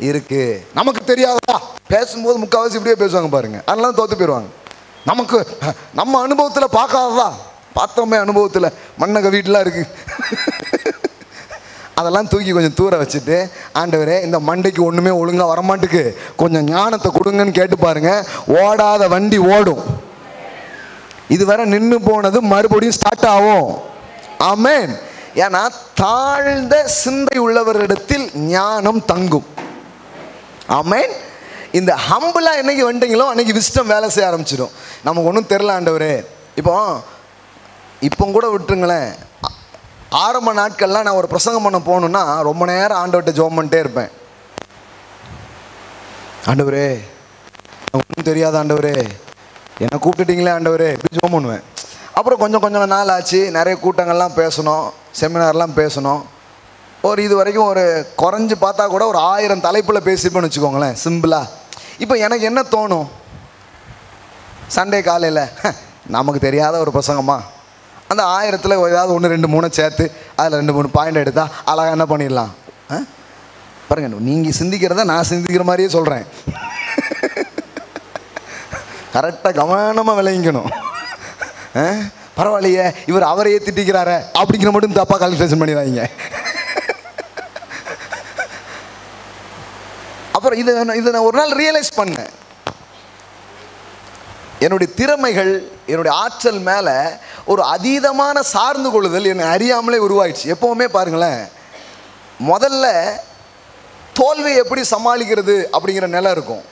இருக்குது, நமக்கு தெரியாதா. பேசும்போது முக்கால்வாசி இப்படியே பேசுவாங்க பாருங்கள், அதெல்லாம் தோற்று போயிடுவாங்க. நமக்கு நம்ம அனுபவத்தில் பார்க்காததா, பார்த்தோமே அனுபவத்தில் மண்ணக வீட்டிலாம் இருக்குது. அதெல்லாம் தூக்கி கொஞ்சம் தூர வச்சுட்டு, ஆண்டவரே இந்த மண்டைக்கு ஒன்றுமே ஒழுங்காக வரமாட்டுக்கு, கொஞ்சம் ஞானத்தை கொடுங்கன்னு கேட்டு பாருங்க. ஓடாத வண்டி ஓடும். இதுவரை நின்று போனது மறுபடியும் ஸ்டார்ட் ஆகும். ஆமென். ஏன்னா தாழ்ந்த சிந்தை உள்ளவரிடத்தில் ஞானம் தங்கும். ஆமென். இந்த ஹம்பிளா என்னைக்கு வந்துட்டீங்களோ அன்னைக்கு விஸ்டம் வேலை செய்ய ஆரம்பிச்சிடும். நமக்கு ஒன்றும் தெரில ஆண்டவரே. இப்போ கூட விட்டுருங்களேன், ஆரம்ப நாட்கள்லாம் நான் ஒரு பிரசங்கம் பண்ண போகணுன்னா ரொம்ப நேரம் ஆண்டவர்கிட்ட ஜெபம் பண்ணிட்டே இருப்பேன். ஆண்டவரே ஒன்றும் தெரியாத ஆண்டவரே, என்னை கூப்பிட்டுட்டீங்களே ஆண்டவரே, இப்படி ஜெபம் பண்ணுவேன். அப்புறம் கொஞ்சம் நாள் ஆச்சு, நிறைய கூட்டங்கள்லாம் பேசணும், செமினார்லாம் பேசணும். இது வரைக்கும் ஒரு குறைஞ்சி பார்த்தா கூட ஒரு 1000 தலைப்பில் பேசிப்பேன்னு வச்சுக்கோங்களேன், சிம்பிளாக. இப்போ எனக்கு என்ன தோணும், சண்டே காலையில் நமக்கு தெரியாத ஒரு பிரசங்கமா, அந்த 1000ல் ஏதாவது 1, 2, 3 சேர்த்து அதில் 2, 3 பாயிண்ட் எடுத்தால் அழகாக என்ன பண்ணிடலாம். பாருங்க, நீங்கள் சிந்திக்கிறத நான் சிந்திக்கிற மாதிரியே சொல்கிறேன். கரெக்டாக கவனமாக விளைவிக்கணும். பரவாயில்லையே, இவர் அவரையே திட்டிக்கிறார அப்படிங்கிற மட்டும் தப்பாக கால்குலேஷன் பண்ணிடுவாங்க. அப்புறம் இதை நான் ஒரு நாள் ரியலைஸ் பண்ணேன். என்னுடைய திறமைகள், என்னுடைய ஆற்றல் மேலே ஒரு அதீதமான சார்ந்து கொள்ளுதல் என்னை அறியாமலே உருவாயிடுச்சு. எப்போவுமே பாருங்களேன், முதல்ல தோல்வியை எப்படி சமாளிக்கிறது அப்படிங்கிற நிலை இருக்கும்.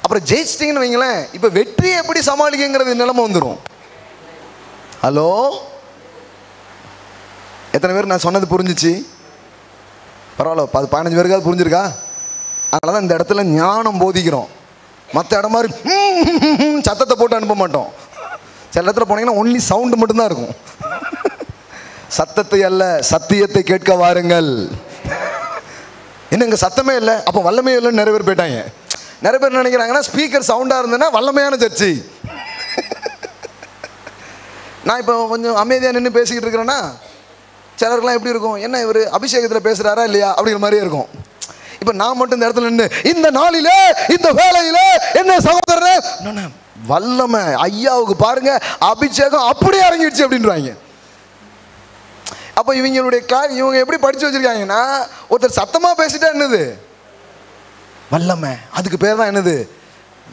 அப்புறம் ஜெயிச்சிட்டிங்கன்னு வைங்களேன், இப்போ வெற்றியை எப்படி சமாளிக்கிறது நிலைமை வந்துடும். ஹலோ, எத்தனை பேர் நான் சொன்னது புரிஞ்சிச்சு? பரவாயில்ல, 15 பேருக்காவது புரிஞ்சிருக்கா? அதனால தான் இந்த இடத்துல ஞானம் போதிக்கிறோம். மற்ற இடம் மாதிரி சத்தத்தை போட்டு அனுப்ப மாட்டோம். சில இடத்துல போனீங்கன்னா ஒன்லி சவுண்டு மட்டும்தான் இருக்கும். சத்தத்தை அல்ல சத்தியத்தை கேட்க வாருங்கள். என்ன இங்கே சத்தமே இல்லை, அப்போ வல்லமே இல்லைன்னு நிறைய பேர் போயிட்டாங்க. நிறைய பேர் நினைக்கிறாங்கன்னா ஸ்பீக்கர் சவுண்டாக இருந்ததுன்னா வல்லமையான சர்ச்சை. நான் இப்போ கொஞ்சம் அமைதியாக நின்று பேசிக்கிட்டு இருக்கிறேன்னா சிலருக்குலாம் எப்படி இருக்கும், என்ன இவர் அபிஷேகத்தில் பேசுகிறாரா இல்லையா அப்படிங்கிற மாதிரியே இருக்கும். இப்போ நான் மட்டும் இந்த இடத்துல நின்று இந்த நாளிலே இந்த வேலையிலே என்ன சகோதரனே வல்லமை ஐயாவுக்கு பாருங்க அபிஷேகம் அப்படியே இறங்கிடுச்சு அப்படின்றாங்க. அப்போ இவங்களுடைய இவங்க எப்படி படித்து வச்சிருக்காங்கன்னா, ஒருத்தர் சத்தமாக பேசிட்டா என்னது வல்லமை, அதுக்கு பேர் தான் என்னது.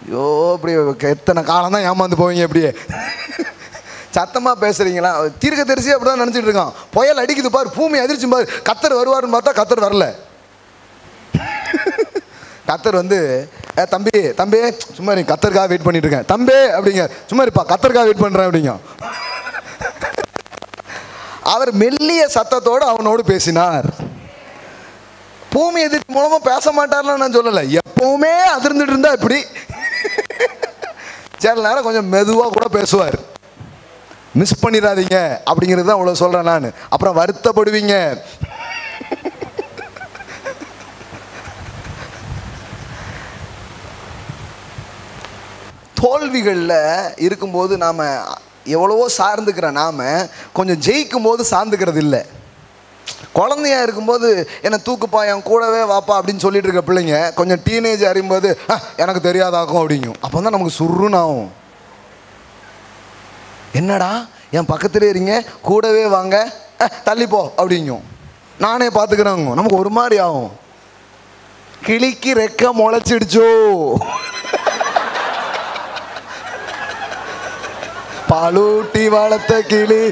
ஐயோ, இப்படி எத்தனை காலம் தான் ஏமாந்து போவீங்க. இப்படியே சத்தமாக பேசுகிறீங்களா? தீர்க்கதரிசி அப்படி தான் நினச்சிட்டு இருக்கான். புயல் அடிக்குது பாரு, பூமி அதிர்ச்சி பாரு, கத்தர் வருவாருன்னு பார்த்தா கத்தர் வரல. கத்தர் வந்து தம்பி தம்பி சும்மா நீ கத்தருக்காக வெயிட் பண்ணிட்டு இருக்கேன் தம்பி அப்படிங்க, சும்மா இருப்பா கத்தருக்காக வெயிட் பண்ணுறேன் அப்படிங்க. அவர் மெல்லிய சத்தத்தோடு அவனோடு பேசினார். பூமி எதிர்ப்பு மூலமா பேச மாட்டார்லாம் நான் சொல்லலை, எப்பவுமே அதிர்ந்துட்டு இருந்தா இப்படி சில நேரம் கொஞ்சம் மெதுவாக கூட பேசுவார். மிஸ் பண்ணிடாதீங்க அப்படிங்கிறது தான் அவ்வளோ சொல்கிறேன் நான், அப்புறம் வருத்தப்படுவீங்க. தோல்விகளில் இருக்கும்போது நாம் எவ்வளவோ சார்ந்துக்கிற நாம் கொஞ்சம் ஜெயிக்கும் போது சார்ந்துக்கிறது இல்லை. குழந்தையா இருக்கும்போது என்னை தூக்குப்பா என் கூடவே வாப்பா அப்படின்னு சொல்லிட்டு இருக்க பிள்ளைங்க கொஞ்சம் டீனேஜ் அறியும்போது எனக்கு தெரியாதாக்கும் அப்படிங்கும். அப்போ தான் நமக்கு சுருன்னு ஆகும். என்னடா என் பக்கத்துலேயே இருங்க, கூடவே வாங்க, தள்ளிப்போ அப்படிங்கும். நானே பார்த்துக்கிறேங்க. நமக்கு ஒரு மாதிரி ஆகும். கிளிக்கு ரெக்க முளைச்சிடுச்சோ, பாலூட்டி வளர்த்த கிளி.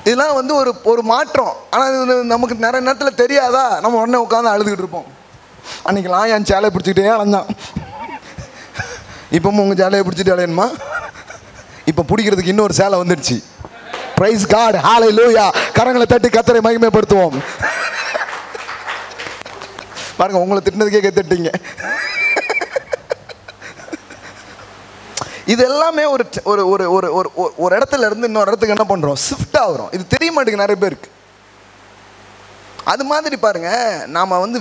இதெல்லாம் வந்து ஒரு மாற்றம். ஆனால் இது நமக்கு நிறைய நேரத்தில் தெரியாதா, நம்ம உடனே உட்காந்து அழுதுகிட்டு இருப்போம். அன்றைக்கெலாம் என் சேலையை பிடிச்சிக்கிட்டே அலைஞ்சான், இப்போ உங்கள் சேலையை பிடிச்சிட்டு அலையணுமா? இப்போ பிடிக்கிறதுக்கு இன்னொரு சேலை வந்துடுச்சு. பிரைஸ் காட், ஹல்லேலூயா. கரங்களை தட்டி கர்த்தரை மகிமைப்படுத்துவோம். பாருங்க, உங்களை திட்டினதுக்கே கத்திட்டீங்க. இது எல்லாமே ஒரு ஒரு ஒரு ஒரு ஒரு இடத்துல இருந்து இன்னொரு இடத்துக்கு என்ன பண்ணுறோம், ஷிஃப்ட் ஆகிறோம். இது தெரிய மாட்டேங்குது நிறைய பேருக்கு. அது மாதிரி பாருங்க, நாம் வந்து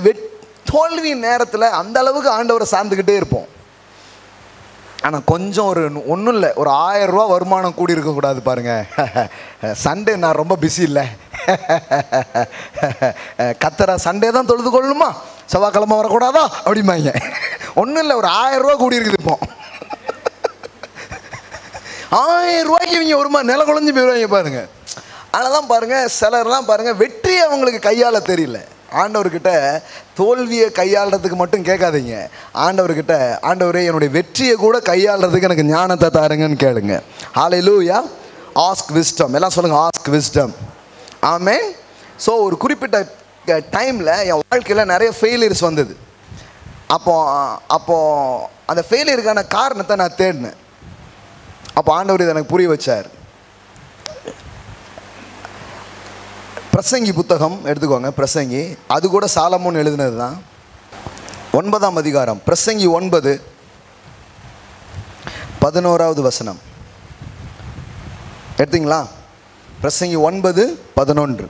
தோல்வி நேரத்தில் அந்த அளவுக்கு ஆண்டவரை சார்ந்துக்கிட்டே இருப்போம். ஆனால் கொஞ்சம் ஒன்றும் இல்லை, ஒரு 1000 ரூபா வருமானம் கூடி இருக்கக்கூடாது பாருங்க. சண்டே நான் ரொம்ப பிஸி இல்லை, கத்தரா சண்டே தான் தொழுது கொள்ளணுமா, செவ்வாய்க்கிழமை வரக்கூடாதா அப்படிம்பாங்க. ஒன்றும் இல்லை, ஒரு 1000 ரூபா கூடி இருக்குது. இப்போ 1000 ரூபாய்க்கு இவங்க ஒரு மாதிரி நில குழஞ்சி போயிடுவாங்க பாருங்க. அதனால தான் பாருங்க, சிலர்லாம் பாருங்க வெற்றி அவங்களுக்கு கையாள தெரியல. ஆண்டவர்கிட்ட தோல்வியை கையாளுறதுக்கு மட்டும் கேட்காதீங்க, ஆண்டவர்கிட்ட ஆண்டவரே என்னுடைய வெற்றியை கூட கையாளுறதுக்கு எனக்கு ஞானத்தை தாருங்கன்னு கேளுங்க. ஹல்லேலூயா. Ask wisdom. எல்லாம் சொல்லுங்க, ஆஸ்க் விஸ்டம். ஆமென். ஸோ ஒரு குறிப்பிட்ட டைமில் என் வாழ்க்கையில் நிறைய ஃபெயிலியர்ஸ் வந்தது. அப்போ அந்த ஃபெயிலியருக்கான காரணத்தை நான் தேடினேன். அப்போ ஆண்டவர் இதை எனக்கு புரிய வச்சார். பிரசங்கி புத்தகம் எடுத்துக்கோங்க. பிரசங்கி அது கூட சாலமோன் எழுதினது தான். 9ஆம் அதிகாரம், பிரசங்கி 9:11 வசனம் எடுத்தீங்களா? பிரசங்கி 9:11.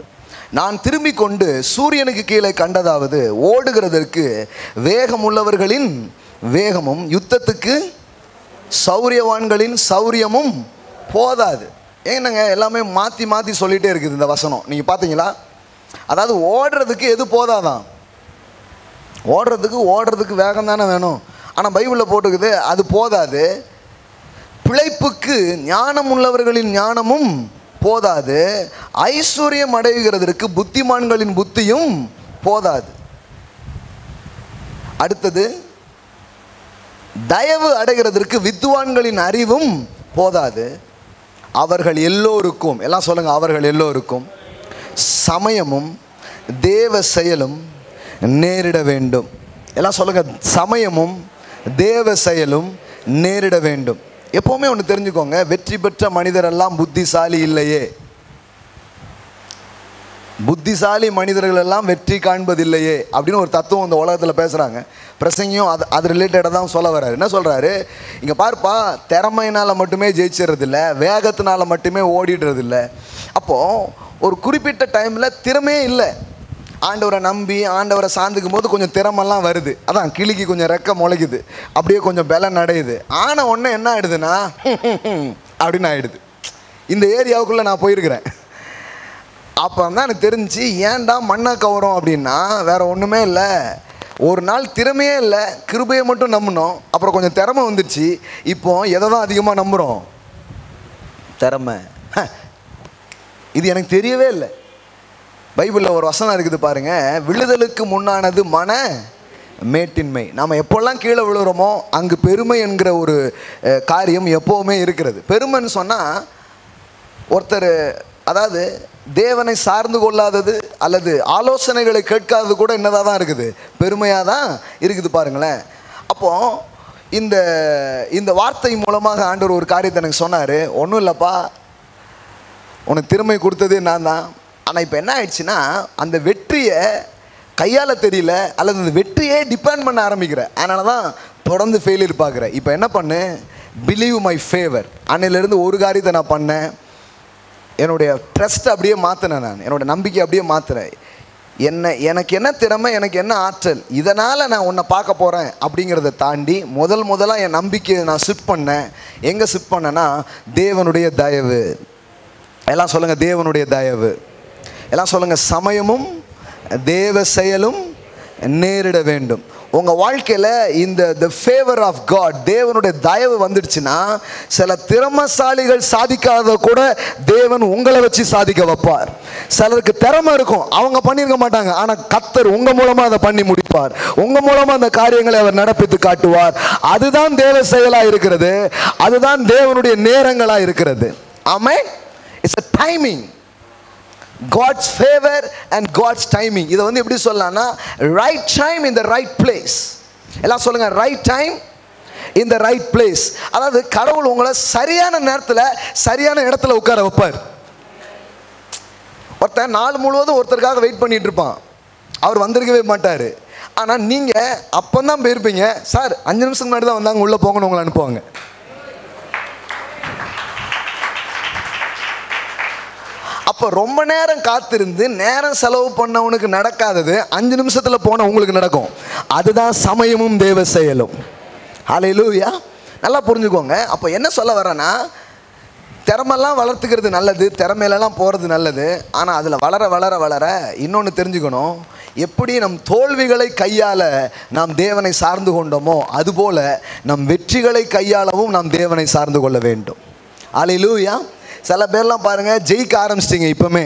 நான் திரும்பிக் கொண்டு சூரியனுக்கு கீழே கண்டதாவது, ஓடுகிறதற்கு வேகமுள்ளவர்களின் வேகமும் யுத்தத்துக்கு சௌரியவான்களின் சௌரியமும் போதாது. ஏன்னங்க எல்லாமே மாற்றி மாற்றி சொல்லிகிட்டே இருக்குது இந்த வசனம். நீங்கள் பார்த்தீங்களா? அதாவது ஓடுறதுக்கு எது போதாதான்? ஓடுறதுக்கு வேகம் தானே வேணும். ஆனால் பைபிளில் போட்டுக்குது அது போதாது. பிழைப்புக்கு ஞானம் உள்ளவர்களின் ஞானமும் போதாது. ஐஸ்வர்யம் அடைகிறதற்கு புத்திமான்களின் புத்தியும் போதாது. அடுத்தது, தயவு அடைகிறதற்கு வித்வான்களின் அறிவும் போதாது. அவர்கள் எல்லோருக்கும், எல்லாம் சொல்லுங்க, அவர்கள் எல்லோருக்கும் சமயமும் தேவ செயலும் நேரிட வேண்டும். எல்லாம் சொல்லுங்க, சமயமும் தேவ செயலும் நேரிட வேண்டும். எப்போவுமே ஒன்று தெரிஞ்சுக்கோங்க, வெற்றி பெற்ற மனிதரெல்லாம் புத்திசாலி இல்லையே. புத்திசாலி மனிதர்கள் எல்லாம் வெற்றி காண்பதில்லையே அப்படின்னு ஒரு தத்துவம் இந்த உலகத்தில் பேசுகிறாங்க. பிரசங்கியும் அது ரிலேட்டடாக தான் சொல்ல வர்றாரு. என்ன சொல்கிறாரு? இங்கே பார்ப்பா, திறமையினால் மட்டுமே ஜெயிச்சிடறதில்ல, வேகத்தினால் மட்டுமே ஓடிடுறதில்ல. அப்போது ஒரு குறிப்பிட்ட டைமில் திறமையே இல்லை, ஆண்டவரை நம்பி ஆண்டவரை சார்ந்துக்கும் போது கொஞ்சம் திறமெல்லாம் வருது. அதான் கிளிக்கு கொஞ்சம் ரெக்க முளைக்குது, அப்படியே கொஞ்சம் பலம் நடையுது. ஆனால் ஒன்று என்ன ஆகிடுதுன்னா அப்படின்னு ஆகிடுது. இந்த ஏரியாவுக்குள்ளே நான் போயிருக்கிறேன். அப்போ தான் எனக்கு தெரிஞ்சு, ஏன்டா மண்ணை கவரும் அப்படின்னா வேறு ஒன்றுமே இல்லை. ஒரு நாள் திறமையே இல்லை, கிருபையை மட்டும் நம்பினோம். அப்புறம் கொஞ்சம் திறமை வந்துடுச்சு. இப்போ எதை தான் அதிகமாக நம்புகிறோம்? திறமை. இது எனக்கு தெரியவே இல்லை. பைபிளில் ஒரு வசனம் இருக்குது பாருங்கள், விழுதலுக்கு முன்னானது மன மேட்டின்மை. நாம் எப்போல்லாம் கீழே விழுகிறோமோ அங்கு பெருமை என்கிற ஒரு காரியம் எப்போவுமே இருக்கிறது. பெருமைன்னு சொன்னால் ஒருத்தர், அதாவது தேவனை சார்ந்து கொள்ளாதது அல்லது ஆலோசனைகளை கேட்காதது கூட என்னதாக தான் இருக்குது, பெருமையாக தான் இருக்குது பாருங்களேன். அப்போது இந்த வார்த்தை மூலமாக ஆண்டவர் ஒரு காரியத்தை எனக்கு சொன்னார். ஒன்றும் இல்லைப்பா, உனக்கு திறமை கொடுத்ததே நான் தான். ஆனால் இப்போ என்ன ஆயிடுச்சுன்னா, அந்த வெற்றியை கையால் தெரியல, அல்லது அந்த வெற்றியே டிபெண்ட் பண்ண ஆரம்பிக்கிற. அதனால தான் தொடர்ந்து ஃபெயிலியர் பார்க்குற. இப்போ என்ன பண்ணு, பிலீவ் மை ஃபேவர். அன்னையிலேருந்து ஒரு காரியத்தை நான் பண்ணேன், என்னுடைய ட்ரஸ்ட்டை அப்படியே மாற்றினேன். நான் என்னோடய நம்பிக்கை அப்படியே மாற்றுறேன். எனக்கு என்ன திறமை, எனக்கு என்ன ஆற்றல், இதனால் நான் உன்னை பார்க்க போகிறேன் அப்படிங்கிறத தாண்டி முதலாக என் நம்பிக்கையை நான் ஷிஃப்ட் பண்ணேன். எங்கே ஷிஃப்ட் பண்ணேன்னா, தேவனுடைய தயவு. எல்லாம் சொல்லுங்கள், தேவனுடைய தயவு. எல்லாம் சொல்லுங்கள், சமயமும் தேவ செயலும் நேரிட வேண்டும். உங்கள் வாழ்க்கையில் the favor of God, தேவனுடைய தயவு வந்துடுச்சுன்னா, சில திறமசாலிகள் சாதிக்காத கூட தேவன் உங்களை வச்சு சாதிக்க வைப்பார். சிலருக்கு திறமை இருக்கும், அவங்க பண்ணியிருக்க மாட்டாங்க, ஆனால் கர்த்தர் உங்கள் மூலமாக அதை பண்ணி முடிப்பார். உங்கள் மூலமாக அந்த காரியங்களை அவர் நடப்பித்து காட்டுவார். அதுதான் தேவ செயலாக இருக்கிறது, அதுதான் தேவனுடைய நேரங்களாக இருக்கிறது. ஆமென். It's a timing, God's favor and God's timing. இதை எப்படி சொல்லலாம்னா, right time in the right place. எல்லாம் சொல்லுங்க, right time in the right place. அதாவது கடவுள் உங்களை சரியான நேரத்தில் சரியான இடத்துல உட்கார வைப்பார். ஒருத்தன் நாள் முழுவதும் ஒருத்தருக்காக வெயிட் பண்ணிட்டு இருப்பான், அவர் வந்திருக்கவே மாட்டார். ஆனால் நீங்கள் அப்போ தான் போயிருப்பீங்க, சார் 5 நிமிஷம் முன்னாடி தான் வந்தாங்க, உள்ளே போங்கன்னு உங்களை அனுப்புவாங்க. அப்போ ரொம்ப நேரம் காத்திருந்து நேரம் செலவு பண்ணவனுக்கு நடக்காதது 5 நிமிஷத்தில் போன உங்களுக்கு நடக்கும். அதுதான் சமயமும் தேவ செயலும். ஹல்லேலூயா. நல்லா புரிஞ்சுக்கோங்க. அப்போ என்ன சொல்ல வரேன்னா, திறமெல்லாம் வளர்த்துக்கிறது நல்லது, திறமையிலலாம் போகிறது நல்லது. ஆனால் அதில் வளர வளர வளர இன்னொன்று தெரிஞ்சுக்கணும், எப்படி நம் தோல்விகளை கையாள நாம் தேவனை சார்ந்து கொண்டோமோ அதுபோல் நம் வெற்றிகளை கையாளவும் நாம் தேவனை சார்ந்து கொள்ள வேண்டும். ஹல்லேலூயா. சில பேர்லாம் பாருங்கள், ஜெயிக்க ஆரம்பிச்சிட்டிங்க, இப்போமே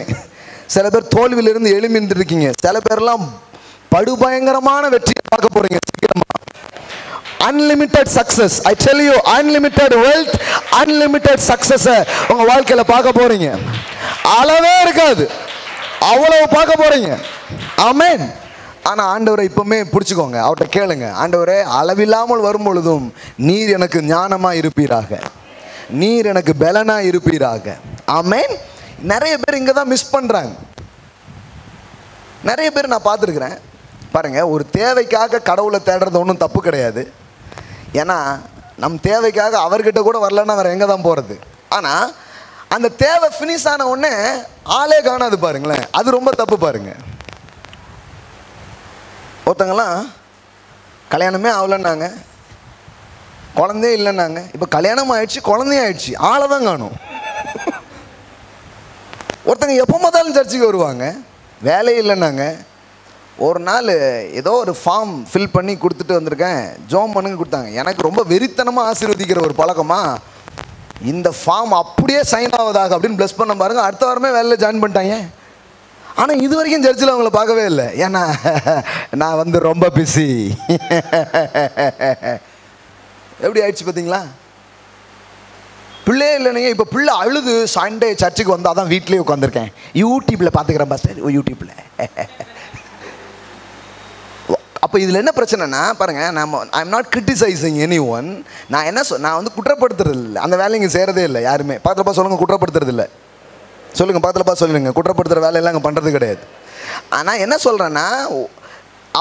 சில பேர் தோல்வியிலிருந்து எழுமிருந்துருக்கீங்க. சில பேர்லாம் படுபயங்கரமான வெற்றியை பார்க்க போகிறீங்க சீக்கிரமாக. Unlimited success, I tell you, unlimited wealth, unlimited சக்ஸஸை உங்கள் வாழ்க்கையில் பார்க்க போகிறீங்க. அளவே இருக்காது, அவ்வளவு பார்க்க போகிறீங்க. ஆமென். ஆனால் ஆண்டவரை இப்போவுமே பிடிச்சிக்கோங்க, அவர்கிட்ட கேளுங்க, ஆண்டவரே அளவில்லாமல் வரும் பொழுதும் நீர் எனக்கு ஞானமாக இருப்பீராக, நீர் எனக்கு பலனாக இருப்பீராக. ஆமென். நிறைய பேர் இங்கே தான் மிஸ் பண்ணுறாங்க. நிறைய பேர் நான் பார்த்துருக்குறேன். பாருங்கள், ஒரு தேவைக்காக கடவுளை தேடுறது ஒன்றும் தப்பு கிடையாது. ஏன்னா நம் தேவைக்காக அவர்கிட்ட கூட வரலன்னா வேறு எங்கே தான் போகிறது. ஆனால் அந்த தேவை ஃபினிஷ் ஆன உடனே ஆளே காணாது பாருங்களேன், அது ரொம்ப தப்பு. பாருங்கள், ஒருத்தங்களாம் கல்யாணமே ஆகலைன்னாங்க, குழந்தையே இல்லைன்னாங்க, இப்போ கல்யாணம் ஆயிடுச்சு, குழந்தையும் ஆயிடுச்சு, ஆளை தான் காணும். ஒருத்தங்க எப்போ பார்த்தாலும் சர்ச்சுக்கு வருவாங்க, வேலையே இல்லைன்னாங்க. ஒரு நாள் ஏதோ ஒரு ஃபார்ம் ஃபில் பண்ணி கொடுத்துட்டு வந்திருக்கேன், ஜோம் பண்ணுங்க கொடுத்தாங்க. எனக்கு ரொம்ப வெறித்தனமாக ஆசீர்வதிக்கிற ஒரு பழக்கமா, இந்த ஃபார்ம் அப்படியே சைன் ஆகுதாக அப்படின்னு ப்ளஸ் பண்ண பாருங்க, அடுத்த வாரமே வேலையில் ஜாயின் பண்ணிட்டாங்க. ஆனால் இது வரைக்கும் சர்ச்சில் அவங்கள பார்க்கவே இல்லை. ஏன்னா நான் ரொம்ப பிஸி. எப்படி ஆயிடுச்சு பார்த்தீங்களா? பிள்ளையே இல்லைங்க. இப்போ பிள்ளை அழுது சண்டே சர்ச்சுக்கு வந்தால் தான் வீட்லேயே உட்காந்துருக்கேன், யூடியூப்பில் பார்த்துக்கிறேன் பாஸ்டர், யூடியூப்பில். அப்போ இதில் என்ன பிரச்சனைனா பாருங்கள், ஐ am not criticising any one. நான் குற்றப்படுத்துறது இல்லை, அந்த வேலை இங்கே செய்கிறதே இல்லை யாருமே. பார்த்துலப்பா சொல்லுங்கள், குற்றப்படுத்துறது இல்லை சொல்லுங்கள், பார்த்துலப்பா சொல்லுங்க, குற்றப்படுத்துகிற வேலையெல்லாம் அங்கே பண்ணுறது கிடையாது. ஆனால் என்ன சொல்கிறேன்னா,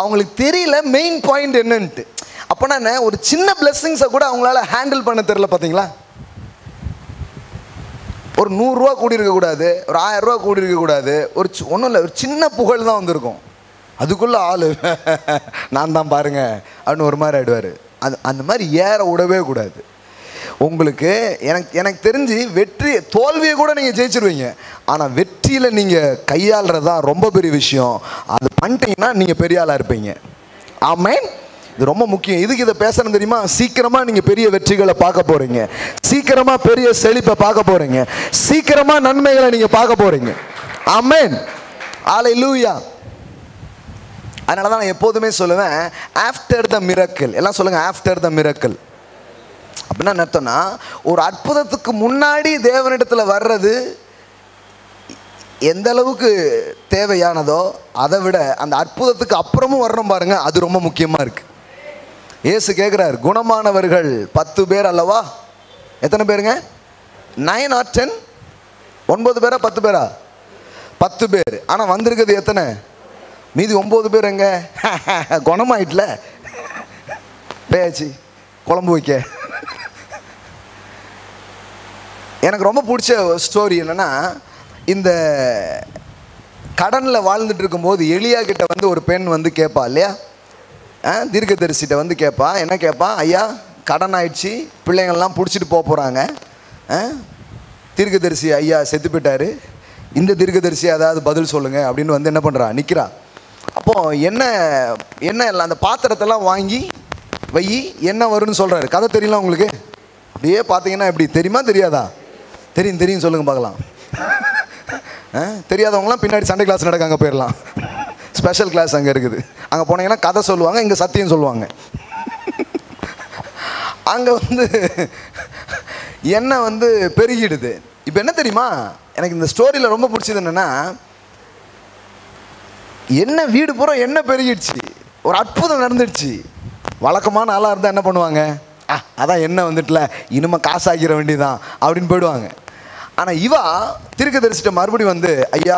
அவங்களுக்கு தெரியல மெயின் பாயிண்ட் என்னன்ட்டு. அப்போனா என்ன, ஒரு சின்ன பிளெஸ்ஸிங்ஸை கூட அவங்களால ஹேண்டில் பண்ண தெரியல. பார்த்தீங்களா, ஒரு 100 ரூபா கூடி இருக்கக்கூடாது, ஒரு 1000 ரூபா கூடி இருக்கக்கூடாது, ஒன்றும் இல்லை, ஒரு சின்ன புகழ் தான் வந்திருக்கும், அதுக்குள்ளே ஆள் நான் தான் பாருங்க அப்படின்னு ஒரு மாதிரி ஆகிடுவார். அந்த மாதிரி ஏற விடவே கூடாது. உங்களுக்கு எனக்கு தெரிஞ்சு தோல்வியை கூட நீங்கள் ஜெயிச்சிருவீங்க, ஆனால் வெற்றியில் நீங்கள் கையாளுறது தான் ரொம்ப பெரிய விஷயம். அது பண்ணிட்டீங்கன்னா நீங்கள் பெரிய ஆளாக இருப்பீங்க. ஆமென். இது ரொம்ப முக்கியம். இதுக்கு இதை பேசணும் தெரியுமா? சீக்கிரமாக நீங்கள் பெரிய வெற்றிகளை பார்க்க போகிறீங்க, சீக்கிரமாக பெரிய செழிப்பை பார்க்க போகிறீங்க, சீக்கிரமாக நன்மைகளை நீங்கள் பார்க்க போகிறீங்க. ஆமென். ஹல்லேலூயா. அதனால தான் நான் எப்போதுமே சொல்லுவேன், ஆஃப்டர் த மிரக்கிள். எல்லாம் சொல்லுங்கள், ஆஃப்டர் த மிரக்கிள். அப்படின்னா அர்த்தம்னா, ஒரு அற்புதத்துக்கு முன்னாடி தேவனிடத்தில் வர்றது எந்த அளவுக்கு தேவையானதோ அதை விட அந்த அற்புதத்துக்கு அப்புறமும் வரணும் பாருங்க, அது ரொம்ப முக்கியமாக இருக்குது. இயேசு கேட்குறாரு, குணமானவர்கள் 10 பேர் அல்லவா? எத்தனை பேருங்க? 9 or 10? 9 பேரா 10 பேரா? 10 பேர். ஆனால் வந்திருக்கிறது எத்தனை? மீதி 9 பேர் எங்க? குணமாயிட்டல, பேச்சு குழம்பு வைக்க. எனக்கு ரொம்ப பிடிச்ச ஸ்டோரி என்னன்னா, இந்த கடனில் வாழ்ந்துட்டு இருக்கும்போது எலியா கிட்ட வந்து ஒரு பெண் வந்து கேட்பா இல்லையா, தீர்க்கதரிசிட்ட வந்து கேட்பா. என்ன கேட்பா? ஐயா கடன் ஆயிடுச்சு, பிள்ளைங்கள்லாம் பிடிச்சிட்டு போகிறாங்க, தீர்க்கதரிசி ஐயா செத்து போயிட்டாரு, இந்த தீர்க்கதரிசி அதாவது பதில் சொல்லுங்க அப்படின்னு வந்து என்ன பண்ணுறா, நிற்கிறா. அப்போது என்ன இல்லை, அந்த பாத்திரத்தெல்லாம் வாங்கி வை, என்ன வரும்னு சொல்கிறாரு. கதை தெரியலாம் உங்களுக்கு? அப்படியே பார்த்தீங்கன்னா எப்படி தெரியுமா தெரியாதா? தெரியும் சொல்லுங்கள் பார்க்கலாம். தெரியாதவங்களாம் பின்னாடி சண்டே கிளாஸ் நடக்க அங்கே போயிடலாம். ஸ்பெஷல் கிளாஸ் அங்கே இருக்குது. அங்கே போனீங்கன்னா கதை சொல்லுவாங்க, இங்கே சத்தியம் சொல்லுவாங்க. அங்கே வந்து எண்ணெய் வந்து பெருகிடுது. இப்போ என்ன தெரியுமா, எனக்கு இந்த ஸ்டோரியில் ரொம்ப பிடிச்சது என்னென்னா, என்ன வீடு பூரா என்ன பெருகிடுச்சு, ஒரு அற்புதம் நடந்துடுச்சு. வழக்கமான ஆளாக இருந்தால் என்ன பண்ணுவாங்க, அதான் என்ன வந்துட்டுல, இனிமே காசு ஆக்கிற வேண்டியதான் அப்படின்னு போயிடுவாங்க. ஆனால் இவா தீர்க்கதரிசிட்ட மறுபடியும் வந்து, ஐயா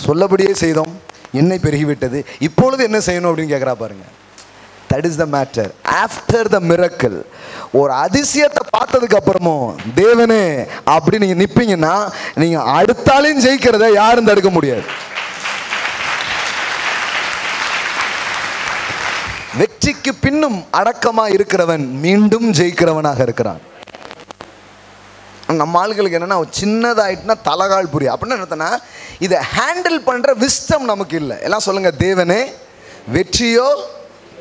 சொல்லபடியே செய்தோம், எண்ணெய் பெருகிவிட்டது, இப்பொழுது என்ன செய்யணும் அப்படின்னு கேட்குறா பாருங்க. That is the matter. After the miracle, ஒரு அதிசயத்தை பார்த்ததுக்கு அப்புறமும் தேவனே அப்படி நீங்கள் நிற்பீங்கன்னா, நீங்கள் அடுத்தாலையும் ஜெயிக்கிறத யாரும் தடுக்க முடியாது. வெற்றிக்கு பின்னும் அடக்கமா இருக்கிறவன் மீண்டும் ஜெயிக்கிறவனாக இருக்கிறான். நம்ம ஆளுகளுக்கு என்னன்னா, சின்னதாயிட்டுனா தலகால் புரியும் அப்படின்னு என்னன்னா, இதை ஹேண்டில் பண்ற விஸ்டம் நமக்கு இல்லை. எல்லாம் சொல்லுங்க, தேவனே வெற்றியோ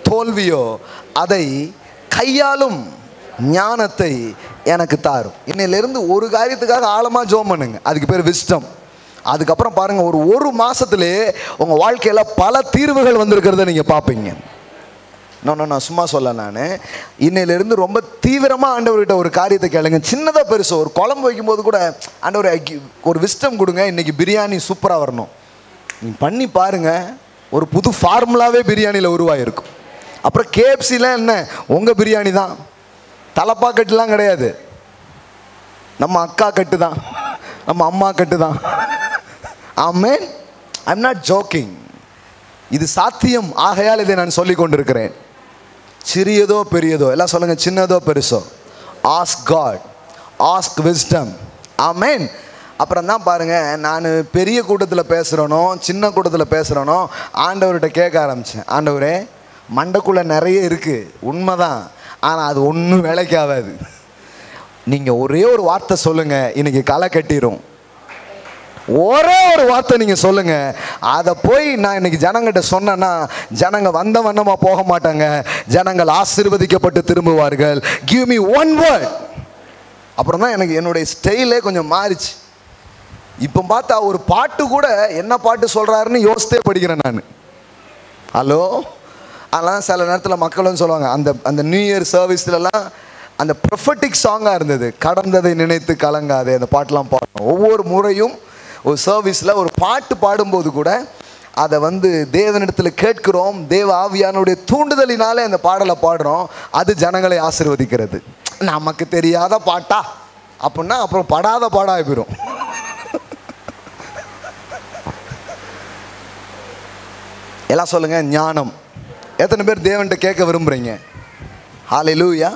தோல்வியோ அதை கையாளும் ஞானத்தை எனக்கு தாரும். இன்னையிலிருந்து ஒரு காரியத்துக்காக ஆழமா ஜெபம் பண்ணுங்க, அதுக்கு பேர் விஸ்டம். அதுக்கப்புறம் பாருங்க, ஒரு மாசத்திலே உங்க வாழ்க்கையில பல தீர்வுகள் வந்திருக்கிறத நீங்க பார்ப்பீங்க. நான் சும்மா சொல்ல, நான் இன்னையிலிருந்து ரொம்ப தீவிரமாக ஆண்டவர்கிட்ட ஒரு காரியத்தை கேளுங்க, சின்னதாக பெருசோ. ஒரு குழம்பு வைக்கும்போது கூட, ஆண்டவர் ஒரு விஸ்டம் கொடுங்க, இன்றைக்கி பிரியாணி சூப்பராக வரணும், நீ பண்ணி பாருங்கள், ஒரு புது ஃபார்முலாவே பிரியாணியில் உருவாகிருக்கும். அப்புறம் கேஎஃப்சியில் என்ன, உங்கள் பிரியாணி தான், தலப்பா கட்டுலாம் கிடையாது, நம்ம அக்கா கட்டு தான், நம்ம அம்மா கட்டு தான். ஆமென். I am not joking. இது சாத்தியம், ஆகையால் இதை நான் சொல்லி கொண்டிருக்கிறேன். சிறியதோ பெரியதோ, எல்லாம் சொல்லுங்க, சின்னதோ பெருசோ, ஆஸ்க் காட், ஆஸ்க் விஸ்டம். ஆமென். அப்புறம் தான் பாருங்க, நான் பெரிய கூட்டத்தில் பேசுகிறேனோ சின்ன கூட்டத்தில் பேசுகிறேனோ, ஆண்டவர்கிட்ட கேட்க ஆரம்பித்தேன், ஆண்டவரே மண்டைக்குள்ளே நிறைய இருக்குது உண்மைதான், ஆனால் அது ஒன்றும் வேலைக்கு ஆகாது, நீங்கள் ஒரே ஒரு வார்த்தை சொல்லுங்கள், இன்னைக்கு களை கட்டிடும். ஒரே ஒரு வார்த்தை நீங்க சொல்லுங்க, அதை போய் நான் இன்னைக்கு ஜனங்கிட்ட சொன்னேன்னா, ஜனங்க வந்த வண்ணமா போக மாட்டாங்க, ஜனங்கள் ஆசீர்வதிக்கப்பட்டு திரும்புவார்கள். Give me one word. அப்புறம் தான் எனக்கு என்னுடைய ஸ்டைலே கொஞ்சம் மாறிச்சு. இப்போ பார்த்தா ஒரு பாட்டு கூட என்ன பாட்டு சொல்றாருன்னு யோசித்தே படிக்கிறேன் நான். ஹலோ, அதெல்லாம் சில நேரத்தில் மக்களும் சொல்லுவாங்க, அந்த நியூ இயர் சர்வீஸ்லாம் அந்த ப்ரொஃபட்டிக் சாங்காக இருந்தது, கடந்ததை நினைத்து கலங்காதே, அந்த பாட்டெலாம் பாடணும். ஒவ்வொரு முறையும் ஒரு சர்வீஸில் ஒரு பாட்டு பாடும்போது கூட அதை வந்து தேவனிடத்தில் கேட்கிறோம், தேவ ஆவியானுடைய தூண்டுதலினாலே அந்த பாடலை பாடுறோம், அது ஜனங்களை ஆசீர்வதிக்கிறது. நமக்கு தெரியாத பாட்டா அப்படின்னா அப்புறம் படாத பாடாக போயிடும். எல்லாம் சொல்லுங்க, ஞானம். எத்தனை பேர் தேவன்கிட்ட கேட்க விரும்புகிறீங்க? ஹல்லேலூயா.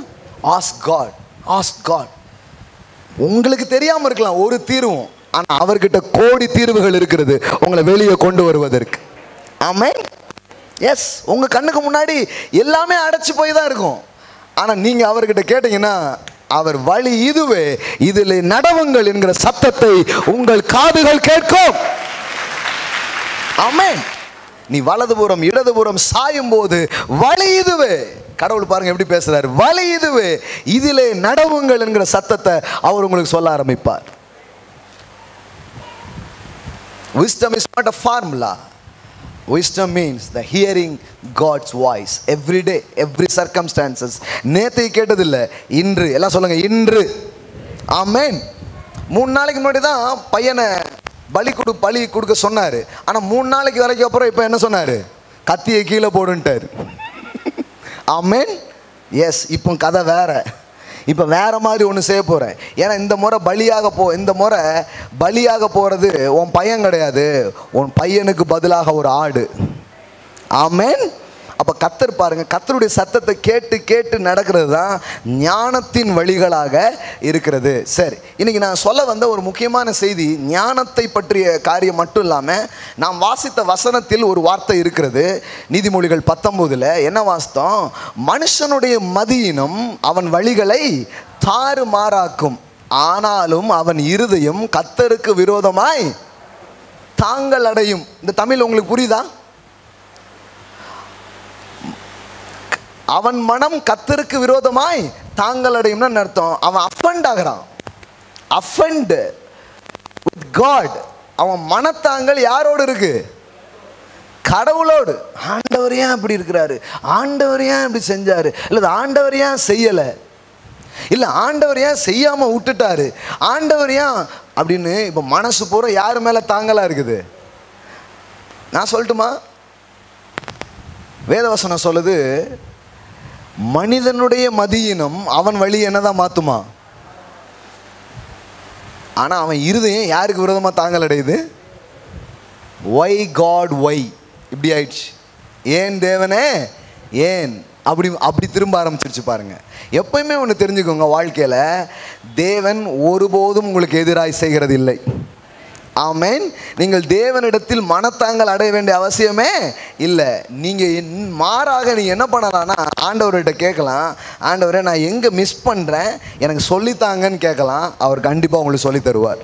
Ask God, ask God. உங்களுக்கு தெரியாமல் இருக்கலாம் ஒரு தீர்வும், ஆனால் அவர்கிட்ட கோடி தீர்வுகள் இருக்கிறது உங்களை வெளியே கொண்டு வருவதற்கு. ஆமென். எஸ், உங்கள் கண்ணுக்கு முன்னாடி எல்லாமே அடைச்சி போய் தான் இருக்கும், ஆனால் நீங்கள் அவர்கிட்ட கேட்டீங்கன்னா, அவர் வழி இதுவே, இதில் நடவுங்கள் என்கிற சத்தத்தை உங்கள் காதுகள் கேட்கும். ஆமென். நீ வலதுபுறம் இடதுபுறம் சாயும் போது வழி இதுவே. கடவுள் பாருங்க எப்படி பேசுறாரு, வழி இதுவே, இதிலே நடவுங்கள் என்கிற சத்தத்தை அவர் உங்களுக்கு சொல்ல ஆரம்பிப்பார். Wisdom is not a formula. Wisdom means the hearing God's voice every day, every circumstances. நேத்தை கேட்டதில்லை, இன்று. எல்லாம் சொல்லுங்க, இன்று. ஆமென். 3 நாளைக்கு முன்னாடி தான் பையனை பலி கொடுக்க சொன்னார். ஆனால் 3 நாளைக்கு வரைக்கும் அப்புறம் இப்போ என்ன சொன்னார்? கத்தியை கீழே போடுன்ட்டார். ஆமென். எஸ், இப்போ கதை வேற. இப்போ வேற மாதிரி ஒன்று செய்ய போகிறேன். ஏன்னா இந்த முறை பலியாக போகிறது உன் பையன் கிடையாது, உன் பையனுக்கு பதிலாக ஒரு ஆடு. ஆமென். அப்போ கர்த்தர் பாருங்க, கர்த்தருடைய சத்தத்தை கேட்டு கேட்டு நடக்கிறது தான் ஞானத்தின் வழிகளாக இருக்கிறது. சரி, இன்னைக்கு நான் சொல்ல வந்த ஒரு முக்கியமான செய்தி ஞானத்தை பற்றிய காரியம் மட்டும் இல்லாமல், நாம் வாசித்த வசனத்தில் ஒரு வார்த்தை இருக்கிறது. நீதிமொழிகள் 19 என்ன வாசித்தோம்? மனுஷனுடைய மதியினம் அவன் வழிகளை தாறுமாறாக்கும், ஆனாலும் அவன் இருதயம் கர்த்தருக்கு விரோதமாய் தாங்கள் அடையும். இந்த தமிழ் உங்களுக்கு புரியுதா? அவன் மனம் கர்த்தருக்கு விரோதமாய் தாங்கள் அடையும்னு அர்த்தம். அவன் அஃபண்ட் ஆகிறான். Offend with God. அவன் மனத்தாங்கள் யாரோடு இருக்கு? கடவுளோடு. ஆண்டவர் ஏன் இப்படி இருக்கிறாரு? ஆண்டவர் ஏன் இப்படி செஞ்சாரு? இல்லை ஆண்டவர் ஏன் செய்யலை? இல்லை ஆண்டவர் ஏன் செய்யாமல் விட்டுட்டாரு? ஆண்டவர் ஏன் அப்படின்னு இப்போ மனசு பூரா யார் மேலே தாங்கலாக இருக்குது? நான் சொல்லட்டுமா? வேதவசனம் சொல்லுது, மனிதனுடைய மதியினம் அவன் வழி என்னதான் மாத்துமா, ஆனா அவன் இருதயம் யாருக்கு விரோதமா தாங்கள் அடையுது? ஒய் காட் ஒய் இப்படி ஆயிடுச்சு. ஏன் தேவனே ஏன் அப்படி திரும்ப ஆரம்பிச்சிருச்சு பாருங்க. எப்பயுமே ஒன்று தெரிஞ்சுக்கோங்க, வாழ்க்கையில் தேவன் ஒருபோதும் உங்களுக்கு எதிராய் செய்கிறது இல்லை. ஆமென். நீங்கள் தேவனிடத்தில் மனத்தாங்கள் அடைய வேண்டிய அவசியமே இல்லை. நீங்கள் மாறாக நீங்கள் என்ன பண்ணலாம்னா, ஆண்டவர்கிட்ட கேட்கலாம், ஆண்டவரே நான் எங்கே மிஸ் பண்ணுறேன் எனக்கு சொல்லித்தாங்கன்னு கேட்கலாம். அவர் கண்டிப்பாக உங்களுக்கு சொல்லி தருவார்.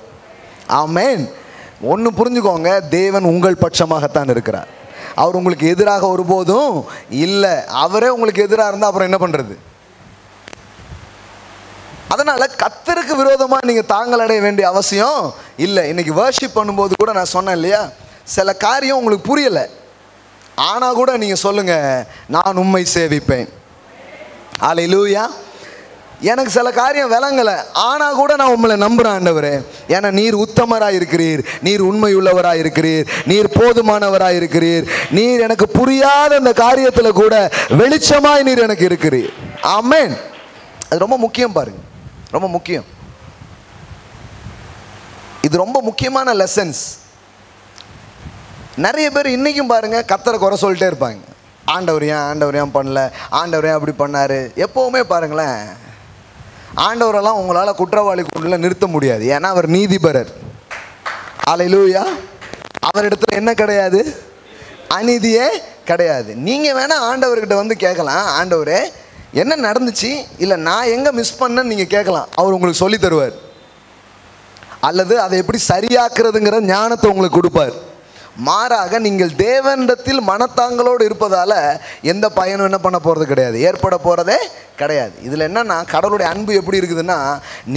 ஆமென். ஒன்று புரிஞ்சுக்கோங்க, தேவன் உங்கள் பட்சமாகத்தான் இருக்கிறார். அவர் உங்களுக்கு எதிராக ஒருபோதும் இல்லை. அவரே உங்களுக்கு எதிராக இருந்தால் அப்புறம் என்ன பண்ணுறது? அதனால் கர்த்தருக்கு விரோதமாக நீங்கள் தாங்கள் அடைய வேண்டிய அவசியம் இல்லை. இன்றைக்கி வர்ஷிப் பண்ணும்போது கூட நான் சொன்னேன் இல்லையா, சில காரியம் உங்களுக்கு புரியலை, ஆனால் கூட நீங்கள் சொல்லுங்கள், நான் உம்மை சேவிப்பேன். அல்லேலூயா. எனக்கு சில காரியம் விளங்கலை, ஆனால் கூட நான் உங்களை நம்புகிறேன் ஆண்டவரே, ஏன்னா நீர் உத்தமராக இருக்கிறீர், நீர் உண்மையுள்ளவராக இருக்கிறீர், நீர் போதுமானவராக இருக்கிறீர், நீர் எனக்கு புரியாத இந்த காரியத்தில் கூட வெளிச்சமாய் நீர் எனக்கு இருக்கிறீர். ஆமென். அது ரொம்ப முக்கியம் பாருங்க, ரொம்ப முக்கியம். இது ரொம்ப முக்கியமான லெசன்ஸ். நிறைய பேர் இன்றைக்கும் பாருங்க கர்த்தரை குறை சொல்லிட்டே இருப்பாங்க. ஆண்டவர் ஏன் பண்ணல, ஆண்டவர் ஏன் அப்படி பண்ணார். எப்போவுமே பாருங்களேன், ஆண்டவரெல்லாம் உங்களால் குற்றவாளிக்குள்ள நிறுத்த முடியாது. ஏன்னா அவர் நீதிபரர். அல்லேலூயா. அவரிடத்துல என்ன கிடையாது? அநீதியே கிடையாது. நீங்கள் வேணால் ஆண்டவர்கிட்ட வந்து கேட்கலாம், ஆண்டவரே என்ன நடந்துச்சு, இல்லை நான் எங்கே மிஸ் பண்ணேன்னு நீங்கள் கேட்கலாம். அவர் உங்களுக்கு சொல்லி தருவார். அல்லது அதை எப்படி சரியாக்குறதுங்கிற ஞானத்தை உங்களுக்கு கொடுப்பார். மாறாக நீங்கள் தேவனிடத்தில் மனத்தாங்களோடு இருப்பதால் எந்த பயனும் என்ன பண்ண போகிறது கிடையாது, ஏற்பட போகிறதே கிடையாது. இதில் என்னென்னா, கடவுளுடைய அன்பு எப்படி இருக்குதுன்னா,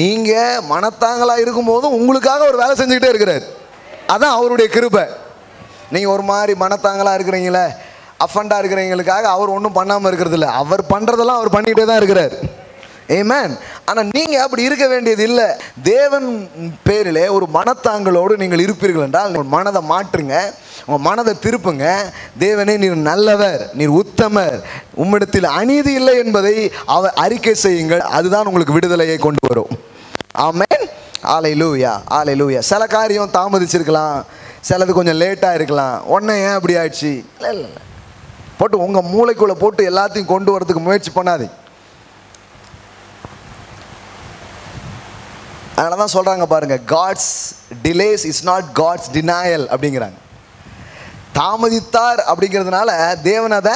நீங்கள் மனத்தாங்களாக இருக்கும்போதும் உங்களுக்காக ஒரு வேலை செஞ்சுக்கிட்டே இருக்கிறார். அதான் அவருடைய கிருபை. நீங்கள் ஒரு மாதிரி மனத்தாங்களாக இருக்கிறீங்களே, அஃபண்டாக இருக்கிறவங்களுக்காக அவர் ஒன்றும் பண்ணாமல் இருக்கிறது இல்லை. அவர் பண்ணுறதெல்லாம் அவர் பண்ணிக்கிட்டே தான் இருக்கிறார். ஆமென். ஆனால் நீங்கள் அப்படி இருக்க வேண்டியது இல்லை. தேவன் பேரிலே ஒரு மனத்தாங்களோடு நீங்கள் இருப்பீர்கள் என்றால் உங்கள் மனதை மாற்றுங்க, உங்கள் மனதை திருப்புங்க. தேவனே நீர் நல்லவர், நீர் உத்தமர், உம்மிடத்தில் அநீதி இல்லை என்பதை அறிக்கை செய்யுங்கள். அதுதான் உங்களுக்கு விடுதலையை கொண்டு வரும். ஆமென். அல்லேலூயா, அல்லேலூயா. சில காரியம் தாமதிச்சிருக்கலாம், சிலது கொஞ்சம் லேட்டாக இருக்கலாம். உடனே ஏன் அப்படி ஆயிடுச்சு? இல்லை இல்லை இல்லை, போட்டு உங்கள் மூளைக்குள்ளே போட்டு எல்லாத்தையும் கொண்டு வரதுக்கு முயற்சி பண்ணாதீங்க. அதனால தான் சொல்கிறாங்க பாருங்கள், God's delays is not God's denial அப்படிங்கிறாங்க. தாமதித்தார் அப்படிங்கிறதுனால தேவன் அதை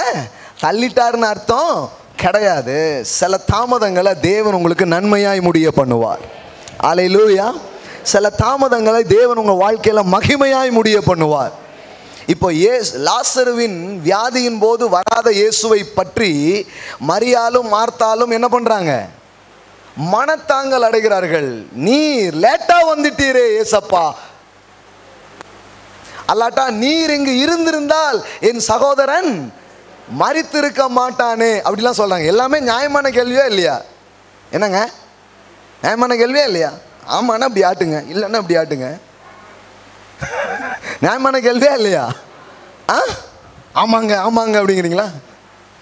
தள்ளிட்டார்னு அர்த்தம் கிடையாது. சில தாமதங்களை தேவன் உங்களுக்கு நன்மையாய் முடிய பண்ணுவார். அல்லேலூயா. சில தாமதங்களை தேவன் உங்கள் வாழ்க்கையில் மகிமையாய் முடிய பண்ணுவார். இப்போ லாசருவின் வியாதியின் போது வராத இயேசுவை பற்றி மரியாளும் மார்த்தாலும் என்ன பண்ணுறாங்க? மனத்தாங்கள் அடைகிறார்கள். நீர் லேட்டா வந்துட்டீரே ஏசப்பா. அல்லாட்டா நீர் இங்கு இருந்திருந்தால் என் சகோதரன் மரித்திருக்க மாட்டானே அப்படிலாம் சொல்றாங்க. எல்லாமே நியாயமான கேள்வியா இல்லையா? என்னங்க நியாயமான கேள்வியா இல்லையா? ஆமாண்ணா அப்படி ஆட்டுங்க, இல்லைன்னா அப்படி ஆட்டுங்க. நியாயமான கேள்வியா இல்லையா? ஆமாங்க ஆமாங்க அப்படிங்கிறீங்களா?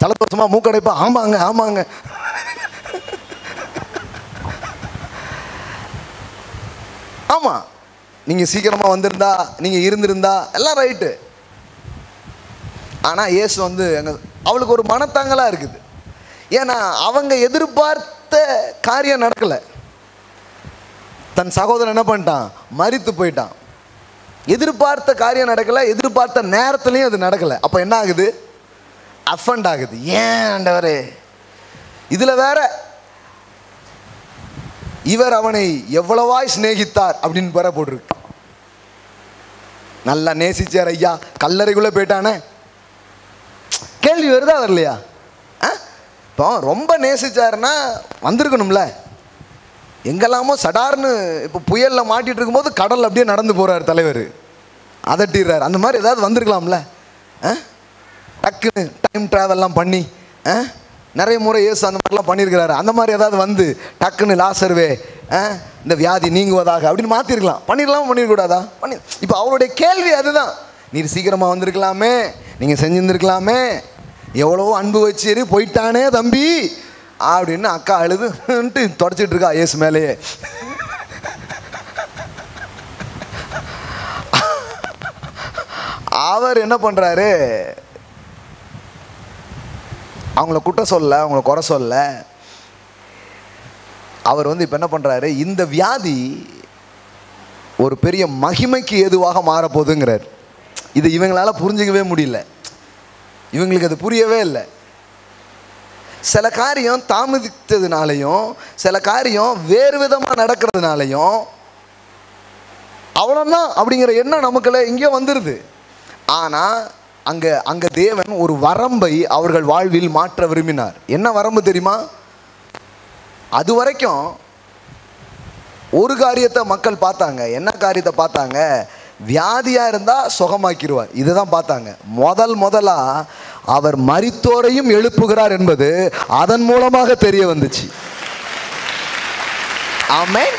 தலதோஷமா மூக்கடைப்பா ஆமாங்க ஆமாங்க. ஆமா, நீங்க சீக்கிரமா வந்திருந்தா, நீங்க இருந்திருந்தா எல்லாம் ரைட்டு. ஆனா இயேசு அவளுக்கு ஒரு மனத்தாங்கலா இருக்குது. ஏன்னா அவங்க எதிர்பார்த்த காரியம் நடக்கல. தன் சகோதரன் என்ன பண்ணிட்டான்? மரித்து போயிட்டான். எதிர்பார்த்த காரியம் நடக்கல, எதிர்பார்த்த நேரத்துலையும் அது நடக்கல. அப்போ என்ன ஆகுது? அஃபண்ட் ஆகுது. ஏன் ஆண்டவரே, இதுல வேற இவர் அவனை எவ்வளவாய் சிநேகித்தார் அப்படின்னு பெற போட்டிருக்கு. நல்லா நேசிச்சார் ஐயா, கல்லறைக்குள்ள போயிட்டானே. கேள்வி வருதா வரலையா? இப்போ ரொம்ப நேசிச்சாருன்னா வந்திருக்கணும்ல. எங்கெல்லாமோ சடார்னு இப்போ புயலில் மாட்டிட்டு இருக்கும்போது கடல் அப்படியே நடந்து போகிறார் தலைவர், அதட்டிடுறார். அந்த மாதிரி ஏதாவது வந்திருக்கலாம்ல. டக்குன்னு டைம் ட்ராவல்லாம் பண்ணி நிறைய முறை இயேசு அந்த மாதிரிலாம் பண்ணியிருக்கிறாரு. அந்த மாதிரி ஏதாவது வந்து டக்குன்னு லாசர்வே இந்த வியாதி நீங்குவதாக அப்படின்னு மாற்றிருக்கலாம். பண்ணிடலாமா பண்ணிடக்கூடாதா? இப்போ அவருடைய கேள்வி அதுதான். நீர் சீக்கிரமாக வந்திருக்கலாமே, நீங்கள் செஞ்சுருந்துருக்கலாமே, எவ்வளவோ அன்பு வச்சு போயிட்டானே தம்பி அப்படின்னு அக்கா அழுதுன்ட்டு தொடச்சிட்டு இருக்கா இயேசு மேலேயே. அவர் என்ன பண்ணுறாரு? அவங்கள குற்றம் சொல்ல, அவங்கள குறை சொல்ல. அவர் இப்போ என்ன பண்ணுறாரு? இந்த வியாதி ஒரு பெரிய மகிமைக்கு ஏதுவாக மாறப்போகுதுங்கிறார். இது இவங்களால புரிஞ்சிக்கவே முடியல, இவங்களுக்கு அது புரியவே இல்லை. சில காரியம் தாமதித்ததுனாலையும், சில காரியம் வேறு விதமாக நடக்கிறதுனாலையும் அவ்வளோதான் அப்படிங்கிற எண்ணம் நமக்குள்ள இங்கே வந்துடுது. ஆனால் அங்கே தேவன் ஒரு வரம்பை அவர்கள் வாழ்வில் மாற்ற விரும்பினார். என்ன வரம்பு தெரியுமா? அது வரைக்கும் ஒரு காரியத்தை மக்கள் பார்த்தாங்க. என்ன காரியத்தை பார்த்தாங்க? வியாதியாக இருந்தால் சுகமாக்கிடுவார், இதுதான் பார்த்தாங்க. முதலா அவர் மரித்தோரையும் எழுப்புகிறார் என்பது அதன் மூலமாக தெரிய வந்துச்சு. ஆமென்.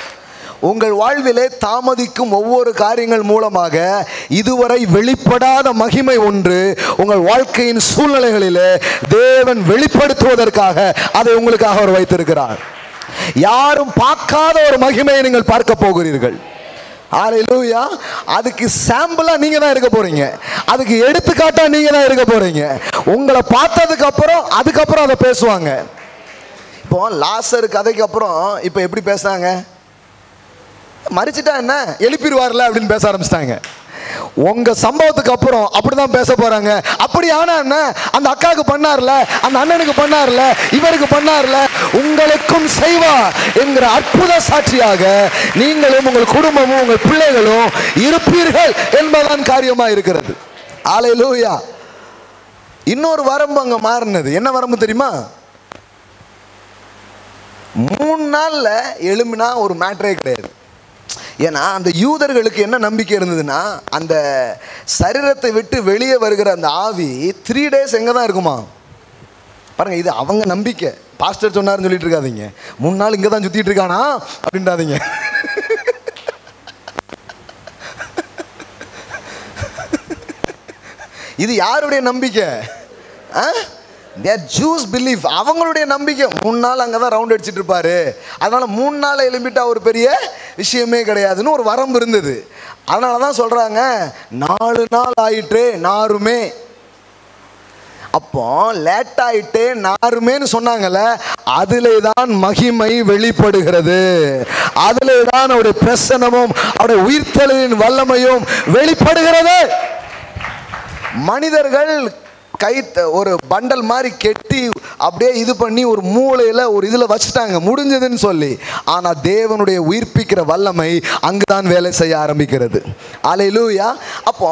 உங்கள் வாழ்விலே தாமதிக்கும் ஒவ்வொரு காரியங்கள் மூலமாக இதுவரை வெளிப்படாத மகிமை ஒன்று உங்கள் வாழ்க்கையின் சூழ்நிலைகளிலே தேவன் வெளிப்படுத்துவதற்காக அதை உங்களுக்காக அவர் வைத்திருக்கிறார். யாரும் பார்க்காத ஒரு மகிமையை நீங்கள் பார்க்க போகிறீர்கள். ஹல்லேலூயா. அதுக்கு சாம்பிளா நீங்க தான் இருக்க போறீங்க, அதுக்கு எடுத்துக்காட்டா நீங்க தான் இருக்க போறீங்க. உங்களை பார்த்ததுக்கு அப்புறம் அதுக்கப்புறம் அதை பேசுவாங்க. இப்போ லாசர் கதைக்கு அப்புறம் இப்போ எப்படி பேசுறாங்க? மரிச்சிட்டா என்ன, எழுப்பிடுவார்ல அப்படின்னு பேச ஆரம்பிச்சிட்டாங்க. உங்க சம்பவத்துக்கு அப்புறம் அப்படிதான் பேச போறாங்க. அப்படி ஆனா என்ன, அந்த அக்காவுக்கு பண்ணார்ல, அந்த அண்ணனுக்கு பண்ணார்ல, இவருக்கு பண்ணார்ல, உங்களுக்கும் செய்வார் என்கிற அற்புத சாட்சியாக நீங்களும் உங்கள் குடும்பமும் உங்கள் பிள்ளைகளும் இருப்பீர்கள் என்பதான் காரியமா இருக்கிறது. ஹல்லேலூயா. இன்னொரு வரம்பு அங்க மாறினது. என்ன வரம்பு தெரியுமா? 3 நாள்ல எழும்பினா ஒரு மேட்டரே கிடையாது. ஏன்னா அந்த யூதர்களுக்கு என்ன நம்பிக்கை இருந்ததுன்னா, அந்த சரீரத்தை விட்டு வெளியே வருகிற அந்த ஆவி 3 days எங்கே தான் இருக்குமா பாருங்க. இது அவங்க நம்பிக்கை. பாஸ்டர் சொன்னார்னு சொல்லிட்டு இருக்காதீங்க. 3 நாள் இங்கே தான் சுற்றிட்டு இருக்கானா அப்படின்றாதீங்க. இது யாருடைய நம்பிக்கை? ஜூஸ் பிலீஃப், அவங்களுடைய நம்பிக்கை. 3 நாள் அங்கே தான் ரவுண்ட் அடிச்சுட்டு இருப்பாரு, அதனால 3 நாள் எழும்பிட்டா ஒரு பெரிய விஷயமே கிடையாதுன்னு ஒரு வரம்பு இருந்தது. அதனால தான் சொல்றாங்க 4 நாள் ஆயிட்டு நாருமே. அப்போ லேட் ஆயிட்டு நாருமேன்னு சொன்னாங்கல்ல, அதிலே தான் மகிமை வெளிப்படுகிறது. அதிலே தான் அவருடைய பிரசன்னமும் அவருடைய உயிர்த்தெழுதலின் வல்லமையும் வெளிப்படுகிறது. மனிதர்கள் ஒரு பண்டல் மாதிரி கெட்டி அப்படியே இது பண்ணி ஒரு மூளையில் ஒரு இதில் வச்சுட்டாங்க, முடிஞ்சதுன்னு சொல்லி. ஆனால் தேவனுடைய உயிர்ப்பிக்கிற வல்லமை அங்குதான் வேலை செய்ய ஆரம்பிக்கிறது. அல்லேலூயா. அப்போ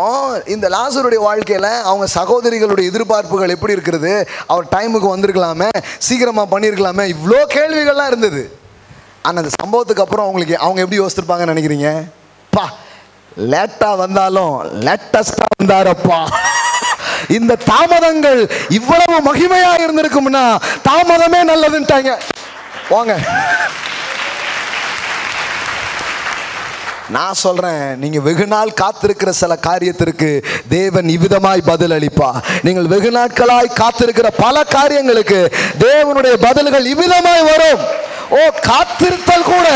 இந்த லாசருடைய வாழ்க்கையில் அவங்க சகோதரிகளுடைய எதிர்பார்ப்புகள் எப்படி இருக்கிறது? அவர் டைமுக்கு வந்திருக்கலாமே, சீக்கிரமாக பண்ணியிருக்கலாமே, இவ்வளோ கேள்விகள்லாம் இருந்தது. ஆனால் அந்த சம்பவத்துக்கு அப்புறம் அவங்க எப்படி யோசிச்சிருப்பாங்கன்னு நினைக்கிறீங்க? பா, லேட்டா வந்தாலும் லேட்டஸ்டா வந்தாரப்பா. இந்த தாமதங்கள் இவ்வளவு மகிமையா இருந்திருக்கும்னா தாமதமே நல்லதுன்ட்டாங்க. வாங்க, நான் சொல்றேன், நீங்க வெகு நாள் காத்திருக்கிற சில காரியத்திற்கு தேவன் இவ்விதமாய் பதில் அளிப்பா. நீங்கள் வெகு நாட்களாய் காத்திருக்கிற பல காரியங்களுக்கு தேவனுடைய பதில்கள் இவ்விதமாய் வரும். ஓ, காத்திருத்தல் கூட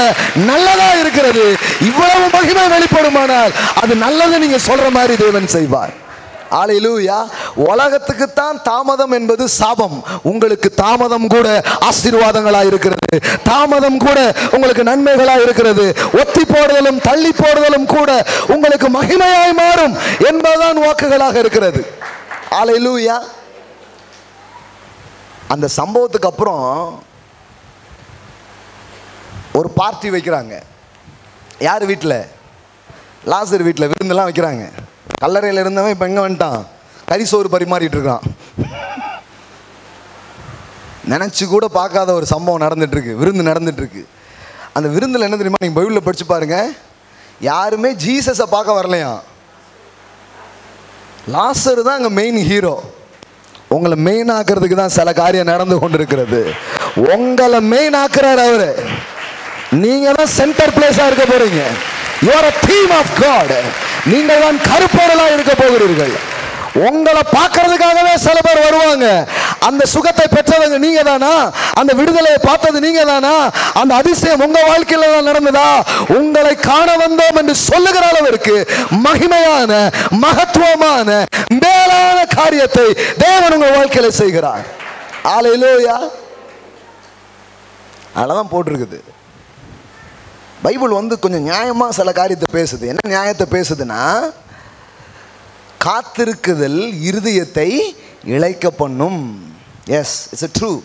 நல்லதா இருக்கிறது. இவ்வளவு மகிமை வெளிப்படுமானால் அது நல்லது நீங்க சொல்ற மாதிரி தேவன் செய்வார். அல்லேலூயா. உலகத்துக்கு தான் தாமதம் என்பது சாபம். உங்களுக்கு தாமதம் கூட ஆசீர்வாதங்களா இருக்கிறது. தாமதம் கூட உங்களுக்கு நன்மைகளா இருக்கிறது. ஒத்தி போடுதலும் தள்ளி போடுதலும் கூட உங்களுக்கு மகிமையாய் மாறும் என்பதுதான் வாக்குகளாக இருக்கிறது. அல்லேலூயா. அந்த சம்பவத்துக்கு அப்புறம் ஒரு பார்ட்டி வைக்கிறாங்க. யார் வீட்டில்? லாசர் வீட்டில் விருந்தெல்லாம் வைக்கிறாங்க. கல்லறையில் இருந்தவன் இப்போ எங்கே வந்துட்டான்? கரிசோறு பரிமாறிட்டு இருக்கான். நினச்சி கூட பார்க்காத ஒரு சம்பவம் நடந்துட்டுருக்கு, விருந்து நடந்துட்டுருக்கு. அந்த விருந்தில் என்ன தெரியுமா, நீங்கள் பைபிளில் படித்து பாருங்க, யாருமே ஜீசஸை பார்க்க வரலையா. லாசர் தான் அங்கே மெயின் ஹீரோ. உங்களை மெயின் ஆக்கிறதுக்கு தான் சில காரியம் நடந்து கொண்டு இருக்கிறது. உங்களை மெயின் ஆக்குறாரு அவரு. நீங்க தான் சென்டர் பிளேஸா இருக்க போறீங்க. You are a theme of God. நீங்கள் தான் கருப்பொருளா இருக்க போகிறீர்கள். உங்களை பார்க்கறதுக்காகவே சில பேர் வருவாங்க. அந்த சுகத்தை பெற்றவங்க நீங்க தானா? அந்த விடுதலையை பார்த்தது நீங்க தானா? அந்த அதிசயம் உங்க வாழ்க்கையில தான் நடந்ததா? உங்களை காண வந்தோம் என்று சொல்லுகிற அளவிற்கு மகிமையான, மகத்துவமான, மேலான காரியத்தை தேவன் உங்க வாழ்க்கையில செய்கிறார். அல்லேலூயா. அதெல்லாம் போட்டிருக்குது. பைபிள் கொஞ்சம் நியாயமாக சில காரியத்தை பேசுது. என்ன நியாயத்தை பேசுதுன்னா, காத்திருக்குதல் இருதயத்தை இளைக்க பண்ணும். Yes, it's a true.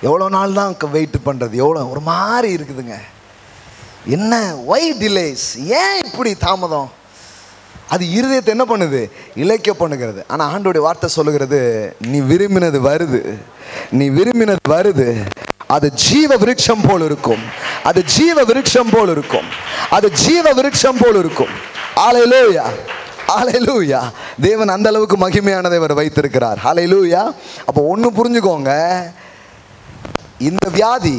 எவ்வளோ நாள் தான் வெயிட் பண்ணுறது? எவ்வளோ ஒரு மாதிரி இருக்குதுங்க. என்ன why delays? ஏன் இப்படி தாமதம்? அது இருதயத்தை என்ன பண்ணுது? இளைக்க பண்ணுகிறது. ஆனால் ஆண்டவருடைய வார்த்தை சொல்லுகிறது, நீ விரும்பினது வருது, நீ விரும்பினது வருது. அது ஜீவ விருட்சம் போல் இருக்கும். அது ஜீவ விருட்சம் போல் இருக்கும். அது ஜீவ விருட்சம் போல் இருக்கும். அல்லேலூயா, அல்லேலூயா. தேவன் அந்த அளவுக்கு மகிமையானதை அவர் வைத்திருக்கிறார். அல்லேலூயா. அப்போ ஒன்று புரிஞ்சுக்கோங்க, இந்த வியாதி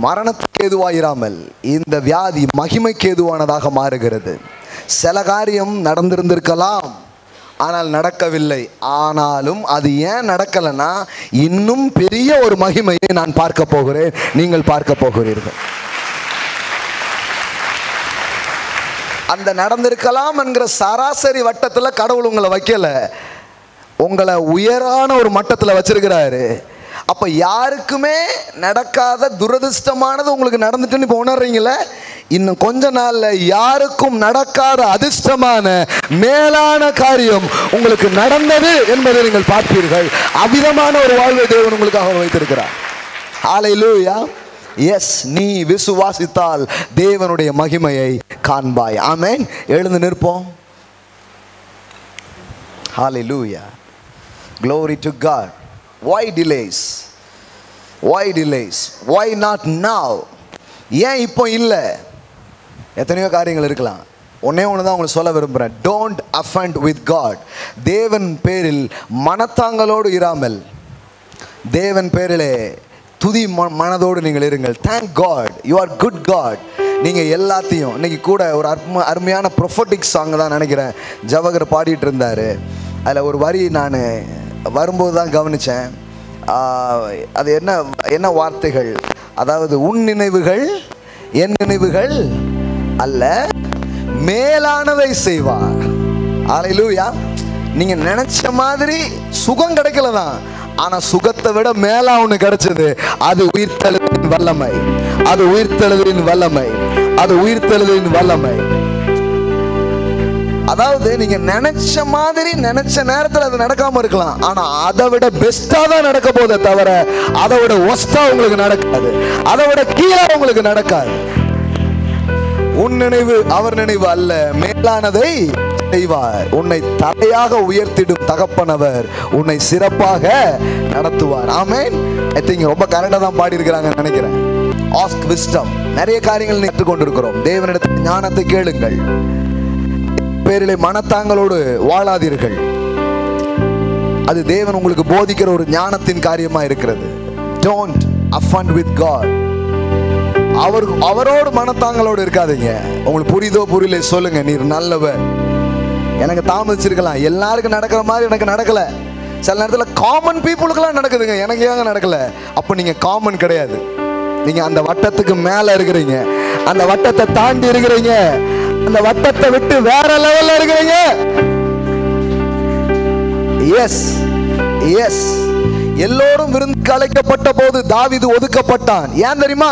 மரணத்துக்கு ஏதுவாயிராமல் இந்த வியாதி மகிமைக்கு ஏதுவானதாக மாறுகிறது. சில காரியம் நடந்திருந்திருக்கலாம், ஆனால் நடக்கவில்லை. ஆனாலும் அது ஏன் நடக்கலைன்னா, இன்னும் பெரிய ஒரு மகிமையை நான் பார்க்க போகிறேன், நீங்கள் பார்க்க போகிறீர்கள். அந்த நடந்திருக்கலாம் என்கிற சராசரி வட்டத்தில் கடவுள் உங்களை வைக்கல, உங்களை உயரான ஒரு மட்டத்தில் வச்சிருக்கிறாரு. அப்போ யாருக்குமே நடக்காத துரதிர்ஷ்டமானது உங்களுக்கு நடந்துட்டுன்னு இப்போ உணர்றீங்களே, இன்னும் கொஞ்ச நாள்ல யாருக்கும் நடக்காத அதிர்ஷ்டமான மேலான காரியம் உங்களுக்கு நடந்தது என்பதை நீங்கள் பார்ப்பீர்கள். அவ்விதமான ஒரு வாழ்வை தேவன் உங்களுக்காக வைத்திருக்கிறார். ஹல்லேலூயா. எஸ், நீ விசுவாசித்தால் தேவனுடைய மகிமையை காண்பாய். ஆமென். எழுந்து நிற்போம். ஹல்லேலூயா. Glory to God. Why delays? Why delays? Why not now? ஏன் இப்போ இல்லை? எத்தனையோ காரியங்கள் இருக்கலாம். ஒன்னே ஒன்று தான் உங்களுக்கு சொல்ல விரும்புகிறேன். Don't offend with God. தேவன் பேரில் மனத்தாங்களோடு இராமல் தேவன் பேரிலே துதி மனதோடு நீங்கள் இருங்கள். Thank God. You are good God. நீங்கள் எல்லாத்தையும் இன்னைக்கு கூட ஒரு அருமையான ப்ரொஃபட்டிக் சாங் தான் நினைக்கிறேன் ஜவஹர் பாடிட்டு இருந்தார். அதில் ஒரு வரி நான் வரும்போது தான் கவனித்தேன். அது என்ன வார்த்தைகள்? அதாவது, உன் நினைவுகள் என் நினைவுகள் அல்ல, மேலானதை செய்வார். அல்லேலூயா. நீங்க நினைச்ச மாதிரி சுகம் கிடைக்கல தான், ஆனா சுகத்தை விட மேலா ஒண்ணு கிடைச்சது. அது உயிர்த்தெழுதலின் வல்லமை. அது உயிர்த்தெழுதலின் வல்லமை. அது உயிர்த்தெழுதலின் வல்லமை. அதாவது நீங்க நினைச்ச மாதிரி நினைச்ச நேரத்தில் அது நடக்காம இருக்கலாம், ஆனா அதை விட பெஸ்டா தான் நடக்க போதே தவிர அதை விட ஒஸ்டா உங்களுக்கு நடக்காது, அதை விட கீழே உங்களுக்கு நடக்காது. உன் நினைவு அவர் நினைவு அல்ல, மேலானதை செய்வார். உன்னை தலையாக உயர்த்திடும் தகப்பனவர் உன்னை சிறப்பாக நடத்துவார். ஆமென். ஐ திங்க் ரொம்ப கரெக்டா தான் பாடி இருக்கிறாங்கன்னு நினைக்கிறேன். Ask wisdom. நிறைய காரியங்கள் கற்றுக்கொண்டிருக்கிறோம். தேவனிடத்தில் ஞானத்தை கேளுங்கள். பேரிலே மனத்தாங்களோடு வாழாதீர்கள். அது தேவன் உங்களுக்கு போதிக்கிற ஒரு ஞானத்தின் காரியமா இருக்கிறது. Don't offend with God. அவரோடு மனத்தாங்களோடு இருக்காதீங்க. உங்களுக்கு புரியுதோ புரியல சொல்லுங்க, நீர் நல்லவர். எனக்கு தாமதிச்சிருக்கலாம், எல்லாருக்கும் நடக்கிற மாதிரி எனக்கு நடக்கல. சில நேரத்தில் காமன் பீப்புளுக்கெல்லாம் நடக்குதுங்க, எனக்கு ஏங்க நடக்கல? அப்போ நீங்க காமன் கிடையாது. நீங்க அந்த வட்டத்துக்கு மேல இருக்கிறீங்க, அந்த வட்டத்தை தாண்டி இருக்கிறீங்க, அந்த வட்டத்தை விட்டு வேற லெவல்ல இருக்கிறீங்க. Yes yes. எல்லோரும் விருந்துக்கு அழைக்கப்பட்ட போது தாவீது ஒதுக்கப்பட்டான். ஏன் தெரியுமா?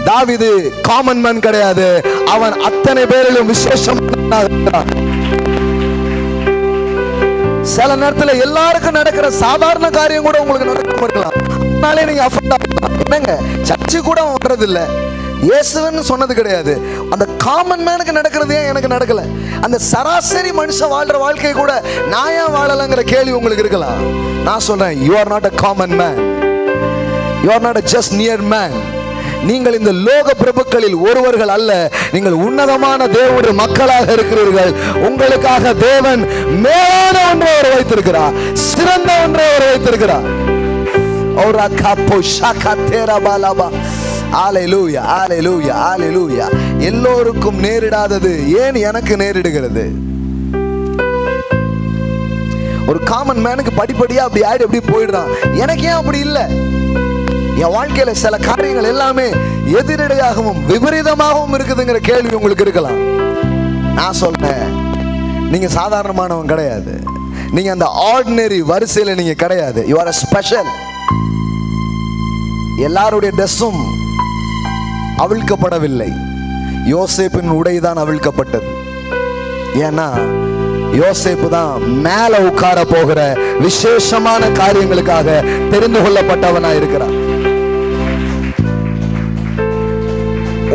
தாவீது காமன் மேன் கிடையாது, அவன் அத்தனை பேரிலும் விசேஷம். சில நேரத்தில் எல்லாருக்கும் நடக்கிற சாதாரண காரியம் கூட உங்களுக்கு நடக்க இருக்கலாம். அதனாலே நீங்க அஃபெக்ட் ஆகலாம். என்னங்க, சர்ச்சு கூட வர்றது இல்லை, இயேசுன்னு சொன்னது கிடையாது. அந்த காமன் மேனுக்கு நடக்கிறது ஏன் எனக்கு நடக்கல? அந்த சராசரி மனுஷன் வாழ்ற வாழ்க்கை கூட நான் ஏன் வாழலைங்கிற கேள்வி உங்களுக்கு இருக்கலாம். நான் சொல்றேன், you are not a common man, you are not a just near man. நீங்கள் இந்த லோக பிரபுக்களில் ஒருவர்கள் அல்ல, நீங்கள் உன்னதமான தேவனுடைய மக்களாக இருக்கிறீர்கள். உங்களுக்காக தேவன் மேலான ஒன்றை அவர் வைத்திருக்கிறார், சிறந்த ஒன்றை அவர் வைத்திருக்கிறார். எல்லோருக்கும் நேரிடாதது ஏன் எனக்கு நேரிடுகிறது? ஒரு காமன் மேனுக்கு படிப்படியா அப்படி ஆயிடு அப்படி போயிடுறான். எனக்கு ஏன் அப்படி இல்லை? என் வாழ்க்கையில சில காரியங்கள் எல்லாமே எதிரடையாகவும் விபரீதமாகவும் இருக்குதுங்கிற கேள்வி உங்களுக்கு இருக்கலாம். நான் சொல்றேன், நீங்க சாதாரணமானவன் கிடையாது. நீங்க அந்த ஆர்டினரி வரிசையில நீங்க கிடையாது. You are special. எல்லாருடைய ட்ரெஸ்ஸும் அவிழ்க்கப்படவில்லை, யோசேப்பின் உடைதான் அவிழ்க்கப்பட்டது. ஏன்னா யோசேப்பு தான் மேல உட்கார போகிற விசேஷமான காரியங்களுக்காக தெரிந்து கொள்ளப்பட்டவனா இருக்கிறான்.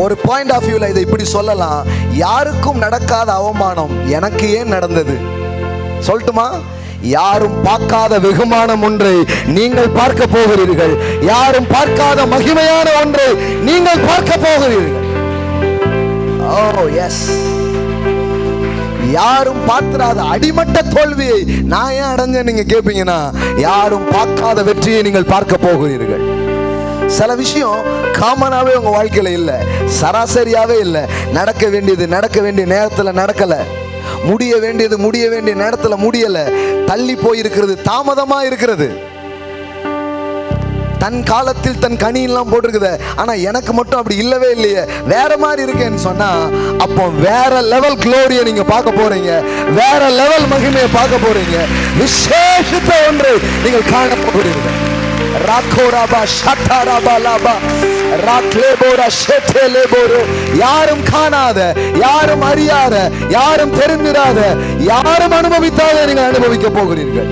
ஒரு பாயிண்ட் ஆஃப் வியூல இதை இப்படி சொல்லலாம், யாருக்கும் நடக்காத அவமானம் எனக்கு ஏன் நடந்தது சொல்லட்டுமா? யாரும் பார்க்காத வெகுமானம் ஒன்றை நீங்கள் பார்க்க போகிறீர்கள். யாரும் பார்க்காத மகிமையான ஒன்றை நீங்கள் பார்க்க போகிறீர்கள். ஓ எஸ். யாரும் பார்த்திராத அடிமட்ட தோல்வியை நான் ஏன் அடைஞ்சேன் நீங்க கேட்பீங்கன்னா, யாரும் பார்க்காத வெற்றியை நீங்கள் பார்க்க போகிறீர்கள். சில விஷயம் காமனாவே உங்க வாழ்க்கையில இல்ல, சராசரியாவே இல்ல. நடக்க வேண்டிய நேரத்துல நடக்கல, முடிய வேண்டிய நேரத்துல முடியல, தள்ளி போயிருக்கிறது, தாமதமா இருக்கிறது. தன் காலத்தில் தன் கனி எல்லாம் போட்டிருக்குது, ஆனா எனக்கு மட்டும் அப்படி இல்லவே இல்லையே, வேற மாதிரி இருக்கேன்னு சொன்னா, அப்போ வேற லெவல் குளோரியை நீங்க பார்க்க போறீங்க, வேற லெவல் மகிமையை பார்க்க போறீங்க, விசேஷித்த ஒன்றை நீங்கள் காண போகிறீர்கள். யாரும் காணாத, யாரும் அறியாத, யாரும் தெரிந்திராத, யாரும் அனுபவித்தாத நீங்கள் அனுபவிக்க போகிறீர்கள்.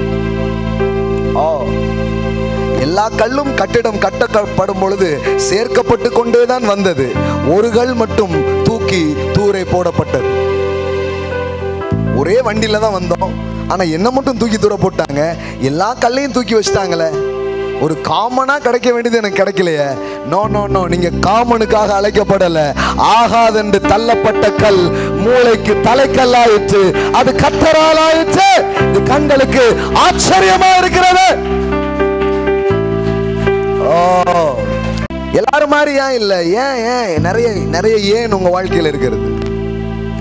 எல்லா கல்லும் கட்டிடம் கட்டப்படும் பொழுது சேர்க்கப்பட்டு கொண்டேதான் வந்தது. ஒரு கல் மட்டும் தூக்கி தூரை போடப்பட்டது. ஒரே வண்டியில தான் வந்தோம், ஆனா என்ன மட்டும் தூக்கி தூர போட்டாங்க, எல்லா கல்லையும் தூக்கி வச்சிட்டாங்களே. ஒரு காமனா கிடைக்க வேண்டியது எனக்கு கிடைக்கலையே. நோ நோ நோ, நீங்க காமனுக்காக அழைக்கப்படல. ஆகாதென்று தள்ளப்பட்ட கல் மூளைக்கு தலைக்கல்லாயிற்று, அது கர்த்தரால் ஆயிற்று. இது கண்களுக்கு ஆச்சரியமா இருக்கிறது. எல்லாரும் மாதிரி ஏன் இல்ல? ஏன் நிறைய ஏன் உங்க வாழ்க்கையில் இருக்கிறது?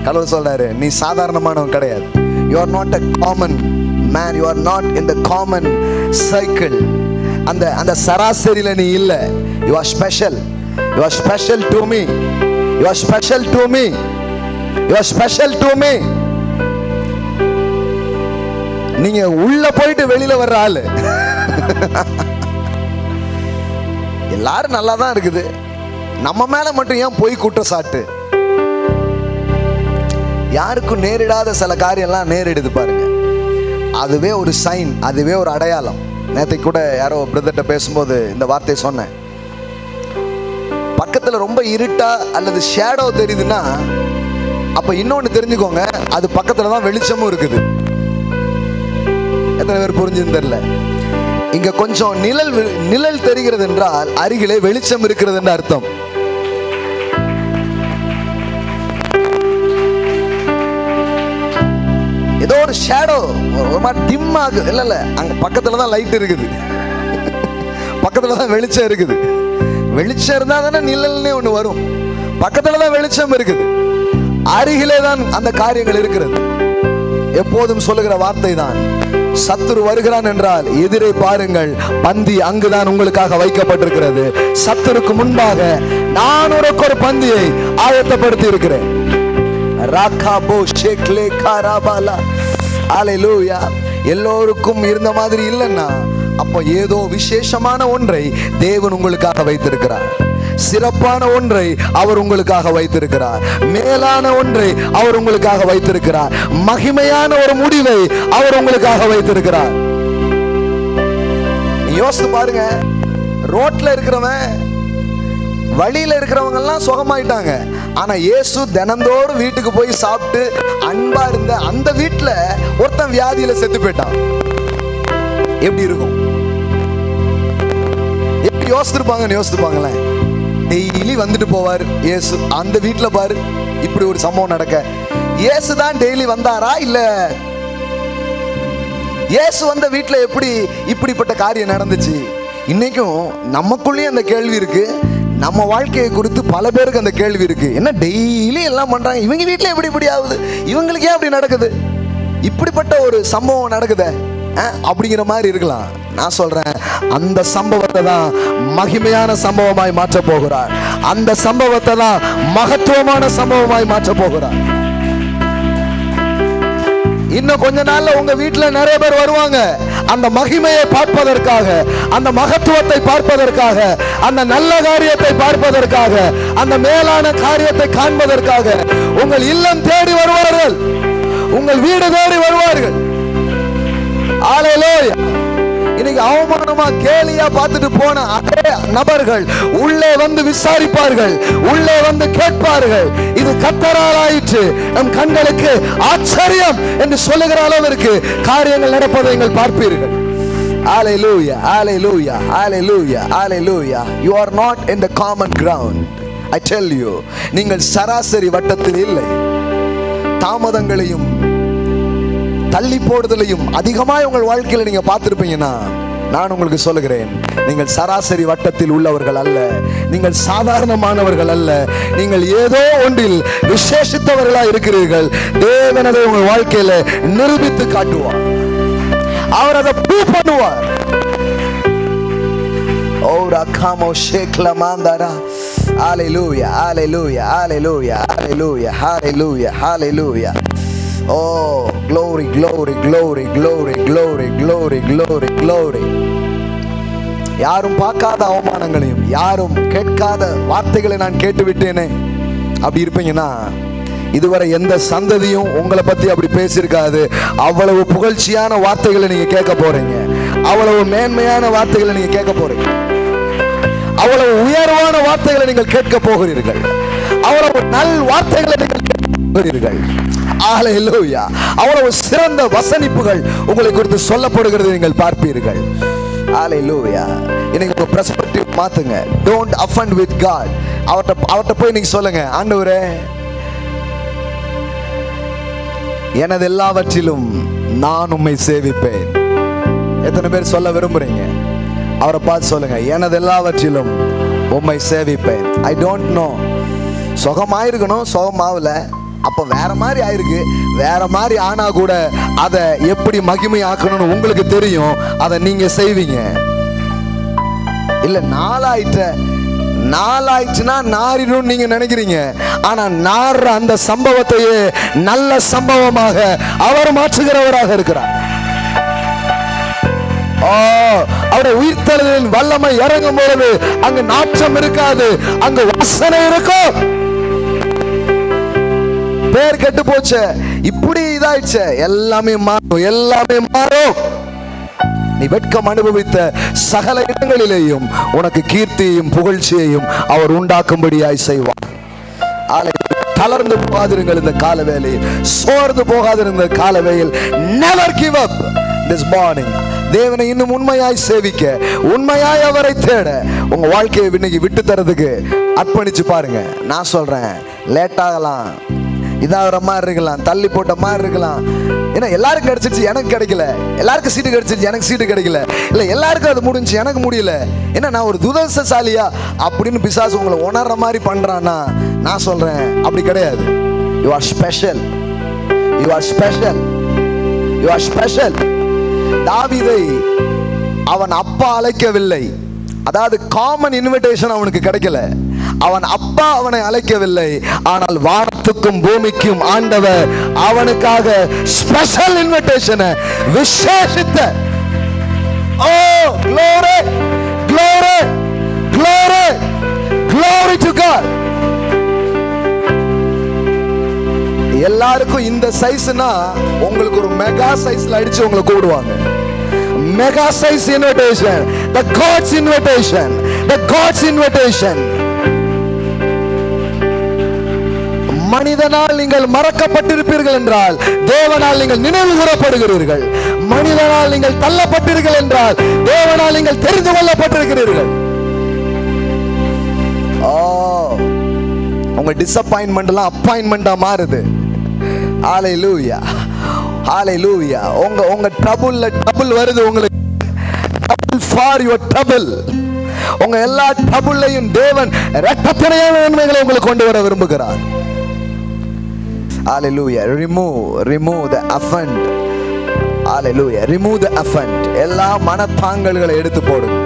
கடவுள் சொல்றாரு, நீ சாதாரணமானவன் கிடையாது. You are not a common man, you are not in the common cycle. அந்த சராசரியில நீ இல்ல. You are special, you are special to me, you are special to me, you are special to me. நீங்க உள்ள போயிட்டு வெளியில வர்ற ஆளு. எல்லாரும் நல்லா தான் இருக்குது, நம்ம மேல மட்டும் ஏன் போய் குற்றச்சாட்டு? யாருக்கும் நேரிடாத சில காரியம்லாம் நேரிடுது பாருங்க. அதுவே ஒரு சைன், அதுவே ஒரு அடையாளம். நேற்று கூட யாரோ பிரதர்கிட்ட பேசும்போது இந்த வார்த்தையை சொன்னேன். பக்கத்தில் ரொம்ப இருட்டா அல்லது ஷேடோ தெரியுதுன்னா அப்ப இன்னொன்று தெரிஞ்சுக்கோங்க, அது பக்கத்தில் தான் வெளிச்சமும் இருக்குது. எத்தனை பேர் புரிஞ்சுன்னு தெரியல. இங்க கொஞ்சம் நிழல் தெரிகிறது என்றால் அருகிலே வெளிச்சம் இருக்கிறது என்று அர்த்தம். ஷேடோ ஒரு மாதிரி டிம் ஆகுது. இல்லை அங்கே பக்கத்தில் தான் லைட் இருக்குது, பக்கத்தில் தான் வெளிச்சம் இருக்குது. வெளிச்சம் இருந்தால் தானே நிழல்னே ஒன்று வரும். பக்கத்தில் தான் வெளிச்சம் இருக்குது, அருகிலே தான் அந்த காரியங்கள் இருக்கிறது. எப்போதும் சொல்லுகிற வார்த்தை தான், சத்துரு வருகிறான் என்றால் எதிரே பாருங்கள், பந்தி அங்குதான் உங்களுக்காக வைக்கப்பட்டிருக்கிறது. சத்துருக்கு முன்பாக நான் ஒரு பந்தியை ஆயத்தப்படுத்தி இருக்கிறேன். எல்லோருக்கும் இருந்த மாதிரி இல்லைன்னா அப்போ ஏதோ விசேஷமான ஒன்றை தேவன் உங்களுக்காக வைத்திருக்கிறார். சிறப்பான ஒன்றை அவர் உங்களுக்காக வைத்திருக்கிறார். மேலான ஒன்றை அவர் உங்களுக்காக வைத்திருக்கிறார். மகிமையான ஒரு முடிவை அவர் உங்களுக்காக வைத்திருக்கிறார். யோசித்து பாருங்க, ரோட்ல இருக்கிறவன், வழியில இருக்கிறவங்க எல்லாம் சுகமாயிட்டாங்க. ஆனா இயேசு தினந்தோறும் வீட்டுக்கு போய் சாப்பிட்டு அன்பா இருந்த அந்த வீட்டுல ஒருத்தன் வியாதியில செத்து போயிட்டான். எப்படி இருக்கும்? எப்படி யோசிச்சிருப்பாங்கன்னு யோசிச்சுப்பாங்களேன். டெய்லி வந்துட்டு போவார் இயேசு. அந்த வீட்டுல பாரு இப்படி ஒரு சம்பவம் நடக்க. இயேசு தான் டெய்லி வந்தாரா? இல்ல இயேசு வந்த வீட்டுல எப்படி இப்படிப்பட்ட காரியம் நடந்துச்சு? இன்னைக்கும் நமக்குள்ளேயே அந்த கேள்வி இருக்கு. நம்ம வாழ்க்கையை குறித்து பல பேருக்கு அந்த கேள்வி இருக்கு. என்ன டெய்லி எல்லாம் பண்றாங்க, இவங்க வீட்டுல எப்படி இப்படி ஆகுது, இவங்களுக்கு ஏன் அப்படி நடக்குது, இப்படிப்பட்ட ஒரு சம்பவம் நடக்குது அப்படிங்கிற மாதிரி இருக்கலாம். நான் சொல்றேன், அந்த சம்பவத்தை தான் மகிமையான சம்பவமாய் மாற்ற போகிறார். அந்த சம்பவத்தை தான் மகத்துவமான சம்பவமாய் மாற்ற போகிறார். இன்னும் கொஞ்ச நாள்ல உங்க வீட்டுல நிறைய பேர் வருவாங்க, அந்த மகிமையை பார்ப்பதற்காக, அந்த மகத்துவத்தை பார்ப்பதற்காக, அந்த நல்ல காரியத்தை பார்ப்பதற்காக, அந்த மேலான காரியத்தை காண்பதற்காக உங்கள் இல்லம் தேடி வருவார்கள், உங்கள் வீடு தேடி வருவார்கள். ஹல்லேலூயா. இன்னைக்கு அவமானமா கேலியா பார்த்துட்டு போன அதே நபர்கள் உள்ளே வந்து விசாரிப்பார்கள், உள்ளே வந்து கேட்பார்கள், இது கர்த்தரால் ஆயிற்று, நம் கண்களுக்கு ஆச்சரியம் என்று சொல்லுகிற அளவிற்கு காரியங்கள் நடப்பதை நீங்கள் பார்ப்பீர்கள். Hallelujah, hallelujah, hallelujah, hallelujah. You are not in the common ground. I tell you, நீங்கள் சராசரி வட்டத்தில் இல்லை. தாமதங்களையும் தள்ளி போடுதலையும் அதிகமாக உங்கள் வாழ்க்கையில் நீங்க பார்த்திருப்பீங்கன்னா, நான் உங்களுக்கு சொல்லுகிறேன், நீங்கள் சராசரி வட்டத்தில் உள்ளவர்கள் அல்ல, நீங்கள் சாதாரணமானவர்கள் அல்ல, நீங்கள் ஏதோ ஒன்றில் விசேஷித்தவர்களாக இருக்கிறீர்கள். தேவன் அதை உங்கள் வாழ்க்கையில நிரூபித்து காட்டுவார், அவர் அதை ப்ரூவ் பண்ணுவார். ஓ ரகாமோ ஷேக்ல மாந்தாரா. ஹalleluya, hallelujah, hallelujah, hallelujah, hallelujah, hallelujah. Oh, glory, glory, glory, glory, glory, glory, glory, glory. யாரும் பார்க்காத அவமானங்களையும், யாரும் கேட்காத வார்த்தைகளை நான் கேட்டு விட்டேனே அப்படி இருப்பீங்கன்னா, இதுவரை எந்த சந்ததியும் உங்களை பத்தி அப்படி பேசியிருக்காது. அவ்வளவு புகழ்ச்சியான வார்த்தைகளை நீங்க கேட்க போறீங்க, அவ்வளவு மேன்மையான வார்த்தைகளை நீங்க கேட்க போறீங்க, அவ்வளவு உயர்வான வார்த்தைகளை நீங்கள் கேட்க போகிறீர்கள், அவ்வளவு நல் வார்த்தைகளை நீங்கள் கேட்க போகிறீர்கள். ஹல்லேலூயா. அவ்வளவு சிறந்த வசனிப்புகள் உங்களை குறித்து சொல்லப்படுகிறது நீங்கள் பார்ப்பீர்கள். ஹல்லேலூயா. இன்னைக்கு உங்க பெர்ஸ்பெக்டிவ் மாத்துங்க. Don't offend with God. அவர்ட்ட போய் நீங்க சொல்லுங்க, ஆண்டவரே, எனது எல்லாவற்றிலும் நான் உம்மை சேவிப்பேன். எத்தனை பேர் சொல்ல விரும்புறீங்க? அவரை பார்த்து சொல்லுங்க, எனது எல்லாவற்றிலும் உம்மை சேவிப்பேன். ஐ டோன்ட் நோ, சுகமாயிருக்கணும், சுகமாவல, அப்போ வேற மாதிரி ஆயிருக்கு. வேற மாதிரி ஆனா கூட அதை எப்படி மகிமை ஆக்கணும்னு உங்களுக்கு தெரியும், அதை நீங்க செய்வீங்க. இல்ல நாளாயிட்டுனா நாரிடும் நீங்க நினைக்கிறீங்க. ஆனா நாடுற அந்த சம்பவத்தையே நல்ல சம்பவமாக அவர் மாற்றுகிறவராக இருக்கிறார். அவருடைய உயிர்த்தெழுதலின் வல்லமை இறங்கும் பொழுது அங்கு நாற்றம் இருக்காது, அங்கு வாசனை இருக்கும். பேர் கெட்டு போச்சு, இப்படி இதாயிடுச்சு, எல்லாமே மாறும், எல்லாமே மாறும். நீ வெட்கம் அனுபவித்த சகல இடங்களிலேயும் உனக்கு கீர்த்தியையும் புகழ்ச்சியையும் அவர் உண்டாக்கும்படியாய் செய்வார். தளர்ந்து போகாதிருங்கள் இந்த கால வேளையில், சோர்ந்து போகாதிருந்த கால வேளையில். never give up this morning. தேவனை இன்னும் உண்மையாய் சேவிக்க, உண்மையாய் அவரை தேட, உங்க வாழ்க்கையை இன்னைக்கு விட்டு தரதுக்கு அர்ப்பணிச்சு பாருங்க. நான் சொல்றேன், லேட் ஆகலாம், இதாகிற மாதிரி இருக்கலாம், தள்ளி போட்ட மாதிரி இருக்கலாம், ஏன்னா எல்லாருக்கும் கிடைச்சிருச்சு, எனக்கு கிடைக்கல. எல்லாருக்கும் சீட்டு கிடைச்சிருச்சு, எனக்கு சீட்டு கிடைக்கல. இல்லை எல்லாருக்கும் அது முடிஞ்சு, எனக்கு முடியல. ஏன்னா நான் ஒரு துரதிர்ஷ்டசாலியா அப்படின்னு பிசாசு உங்களை உணர்ற மாதிரி பண்றான்னா, நான் சொல்றேன் அப்படி கிடையாது. You are special, you are special, you are special. தாவீதை அவன் அப்பா அழைக்கவில்லை. அதாவது காமன் இன்விடேஷன் அவனுக்கு கிடைக்கல. அவன் அப்பா அவனை அழைக்கவில்லை. ஆனால் வானத்துக்கும் பூமிக்கும் ஆண்டவர் அவனுக்காக ஸ்பெஷல் இன்விடேஷனை விசேஷித்த, ஓ glory, glory, glory, glory to God. எல்லாருக்கும் இந்த சைஸ்னா உங்களுக்கு ஒரு மெகா சைஸ்ல அடிச்சு உங்களை கூடுவாங்க. Mega size invitation, the God's invitation, the God's invitation. மனிதனால் நீங்கள் மறக்கப்பட்டிருப்பீர்கள் என்றால் தேவனால் நீங்கள் நினைவு கூறப்படுகிறீர்கள். மனிதனால் நீங்கள் தள்ளப்பட்டீர்கள் என்றால் தேவனால் நீங்கள் தெரிந்து கொள்ளப்பட்டிருக்கிறீர்கள். உங்க டிசப்பாயின்மெண்ட் எல்லாம் அப்பாயின்மெண்டா மாறுது. ஹalleluya, ஹalleluya. உங்க ட்ரபிள் வருது. உங்களுக்கு trouble for your trouble. உங்க எல்லா ட்ரபிளையும் தேவன் இரட்டத்தனையான நன்மைகளை உங்களுக்கு கொண்டு வர விரும்புகிறார். Hallelujah. Remove the offend. Hallelujah. Remove the offend. எல்லா மனத்தாங்கல்களை எடுத்து போடுங்க.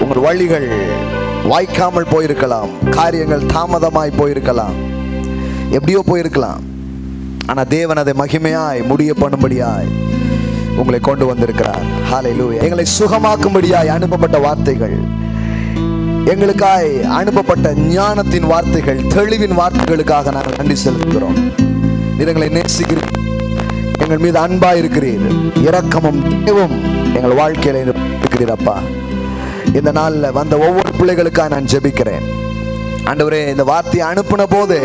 உங்கள் வழிகள் வாய்க்காமல் போயிருக்கலாம், காரியங்கள் தாமதமாய் போயிருக்கலாம், எப்படியோ போயிருக்கலாம். ஆனா தேவன் அதை மகிமையாய் முடிய பண்ணும்படியாய் உங்களை கொண்டு வந்திருக்கிறார். ஹalleluya. எங்களை சுகமாக்கும்படியாய் அனுப்பப்பட்ட வார்த்தைகள், எங்களுக்காய் அனுப்பப்பட்ட ஞானத்தின் வார்த்தைகள், தெளிவின் வார்த்தைகளுக்காக நாங்கள் நன்றி செலுத்துகிறோம். எங்களை நேசிக்கிறீர், எங்கள் மீது அன்பா இருக்கிறீர், இரக்கமும் எங்கள் வாழ்க்கையில இருக்கிறீர் அப்பா. இந்த நாள்ல வந்த ஒவ்வொரு பிள்ளைகளுக்காக நான் ஜெபிக்கிறேன். ஆண்டவரே, இந்த வார்த்தையை அனுப்பின போது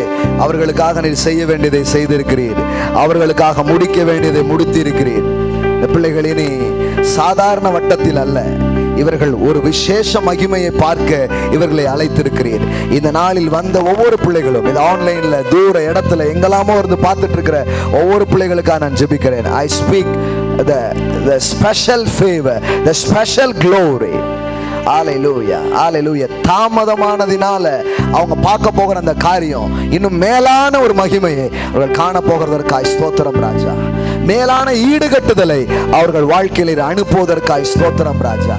அவர்களுக்காக நீர் செய்ய வேண்டியதை செய்திருக்கிறீர், அவர்களுக்காக முடிக்க வேண்டியதை முடித்திருக்கிறீர். இந்த பிள்ளைகள் இனி சாதாரண வட்டத்தில் அல்ல, இவர்கள் ஒரு விசேஷ மகிமையை பார்க்க இவர்களை அழைத்திருக்கிறீர். இந்த நாளில் வந்த ஒவ்வொரு பிள்ளைகளும், இந்த ஆன்லைன்ல தூர இடத்துல எங்கெல்லாமோ இருந்து பார்த்துட்டு இருக்கிற ஒவ்வொரு பிள்ளைகளுக்காக நான் ஜெபிக்கிறேன். I speak the special favor, the special glory. ஹalleluya, ஹalleluya. தாமதமானதினால அவங்க பார்க்க போகிற அந்த காரியம் இன்னும் மேலான ஒரு மகிமையை அவர்கள் காண போகிறதற்காய் ஸ்தோத்திரம் ராஜா. மேலான ஈடுகட்டுதலை அவர்கள் வாழ்க்கையில் அனுப்புவதற்காய் ஸ்தோத்திரம் ராஜா.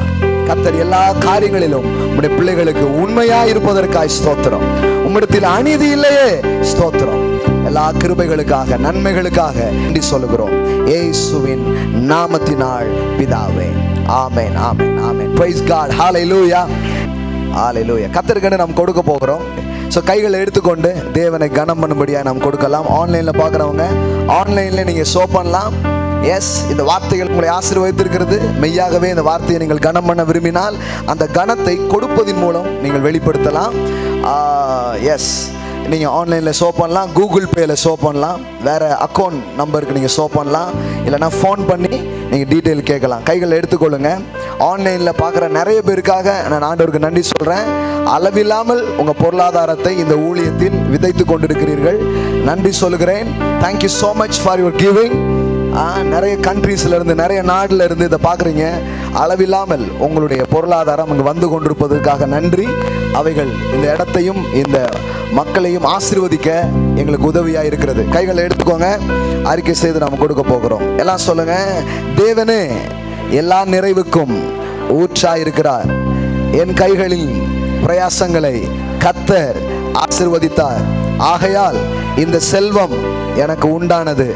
கர்த்தர் எல்லா காரியங்களிலும் உம்முடைய பிள்ளைகளுக்கு உண்மையாய் இருப்பதற்காய் ஸ்தோத்திரம். உம்மிடத்தில் அநீதி இல்லையே, ஸ்தோத்திரம். எல்லா கிருபைகளுக்காக நன்மைகளுக்காக நன்றி சொல்லுகிறோம் இயேசுவின் நாமத்தினால் பிதாவே. ஆமென், ஆமென், ஆமென். Praise God. Hallelujah, hallelujah. கர்த்தருக்கு நாம் கொடுக்க போகிறோம். ஸோ கைகளை எடுத்துக்கொண்டு தேவனை கனம் பண்ணும்படியாக நாம் கொடுக்கலாம். ஆன்லைனில் பார்க்குறவங்க ஆன்லைனில் நீங்கள் ஷோ பண்ணலாம். எஸ், இந்த வார்த்தைகள் உங்களை ஆசீர்வதித்திருக்கிறது. மெய்யாகவே இந்த வார்த்தையை நீங்கள் கனம் பண்ண விரும்பினால் அந்த கனத்தை கொடுப்பதின் மூலம் நீங்கள் வெளிப்படுத்தலாம். எஸ், நீங்கள் ஆன்லைனில் ஷோ பண்ணலாம், கூகுள் பேயில் ஷோ பண்ணலாம், வேறு அக்கௌண்ட் நம்பருக்கு நீங்கள் ஷோ பண்ணலாம், இல்லைனா ஃபோன் பண்ணி நீங்கள் டீட்டெயில் கேட்கலாம். கைகளை எடுத்துக்கொள்ளுங்க. ஆன்லைனில் பார்க்குற நிறைய பேருக்காக நான் ஆண்டவருக்கு நன்றி சொல்கிறேன். அளவில்லாமல் உங்கள் பொருளாதாரத்தை இந்த ஊழியத்தில் விதைத்து கொண்டிருக்கிறீர்கள். நன்றி சொல்லுகிறேன். Thank you so much for your giving. நிறைய கண்ட்ரீஸ்லேருந்து, நிறைய நாட்டில் இருந்து இதை பார்க்குறீங்க. அளவில்லாமல் உங்களுடைய பொருளாதாரம் இங்கே வந்து கொண்டிருப்பதற்காக நன்றி. அவைகள் இந்த இடத்தையும் இந்த மக்களையும் ஆசீர்வதிக்க எங்களுக்கு உதவியாக இருக்கிறது. கைகளை எடுத்துக்கோங்க. அறிக்கை செய்து நாம் கொடுக்க போகிறோம். எல்லாம் சொல்லுங்க. தேவனே எல்லா நிறைவுக்கும் ஊற்றாயிருக்கிறார். என் கைகளில் பிரயாசங்களை கர்த்தர் ஆசீர்வதித்தார். ஆகையால் இந்த செல்வம் எனக்கு உண்டானது.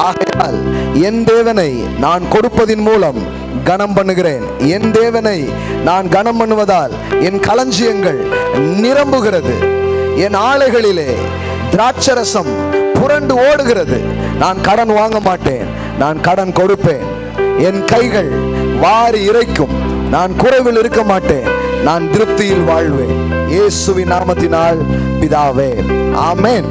ஆகையால் என் தேவனை நான் கொடுப்பதின் மூலம் கனம் பண்ணுகிறேன். என் தேவனை நான் கனம் பண்ணுவதால் என் களஞ்சியங்கள் நிரம்புகிறது. என் ஆலைகளிலே திராட்சரசம் புரண்டு ஓடுகிறது. நான் கடன் வாங்க மாட்டேன், நான் கடன் கொடுப்பேன். என் கைகள் வாரி இறைக்கும். நான் குறைவில் இருக்க மாட்டேன், நான் திருப்தியில் வாழ்வேன். இயேசுவின் நாமத்தினால் பிதாவே, ஆமென்.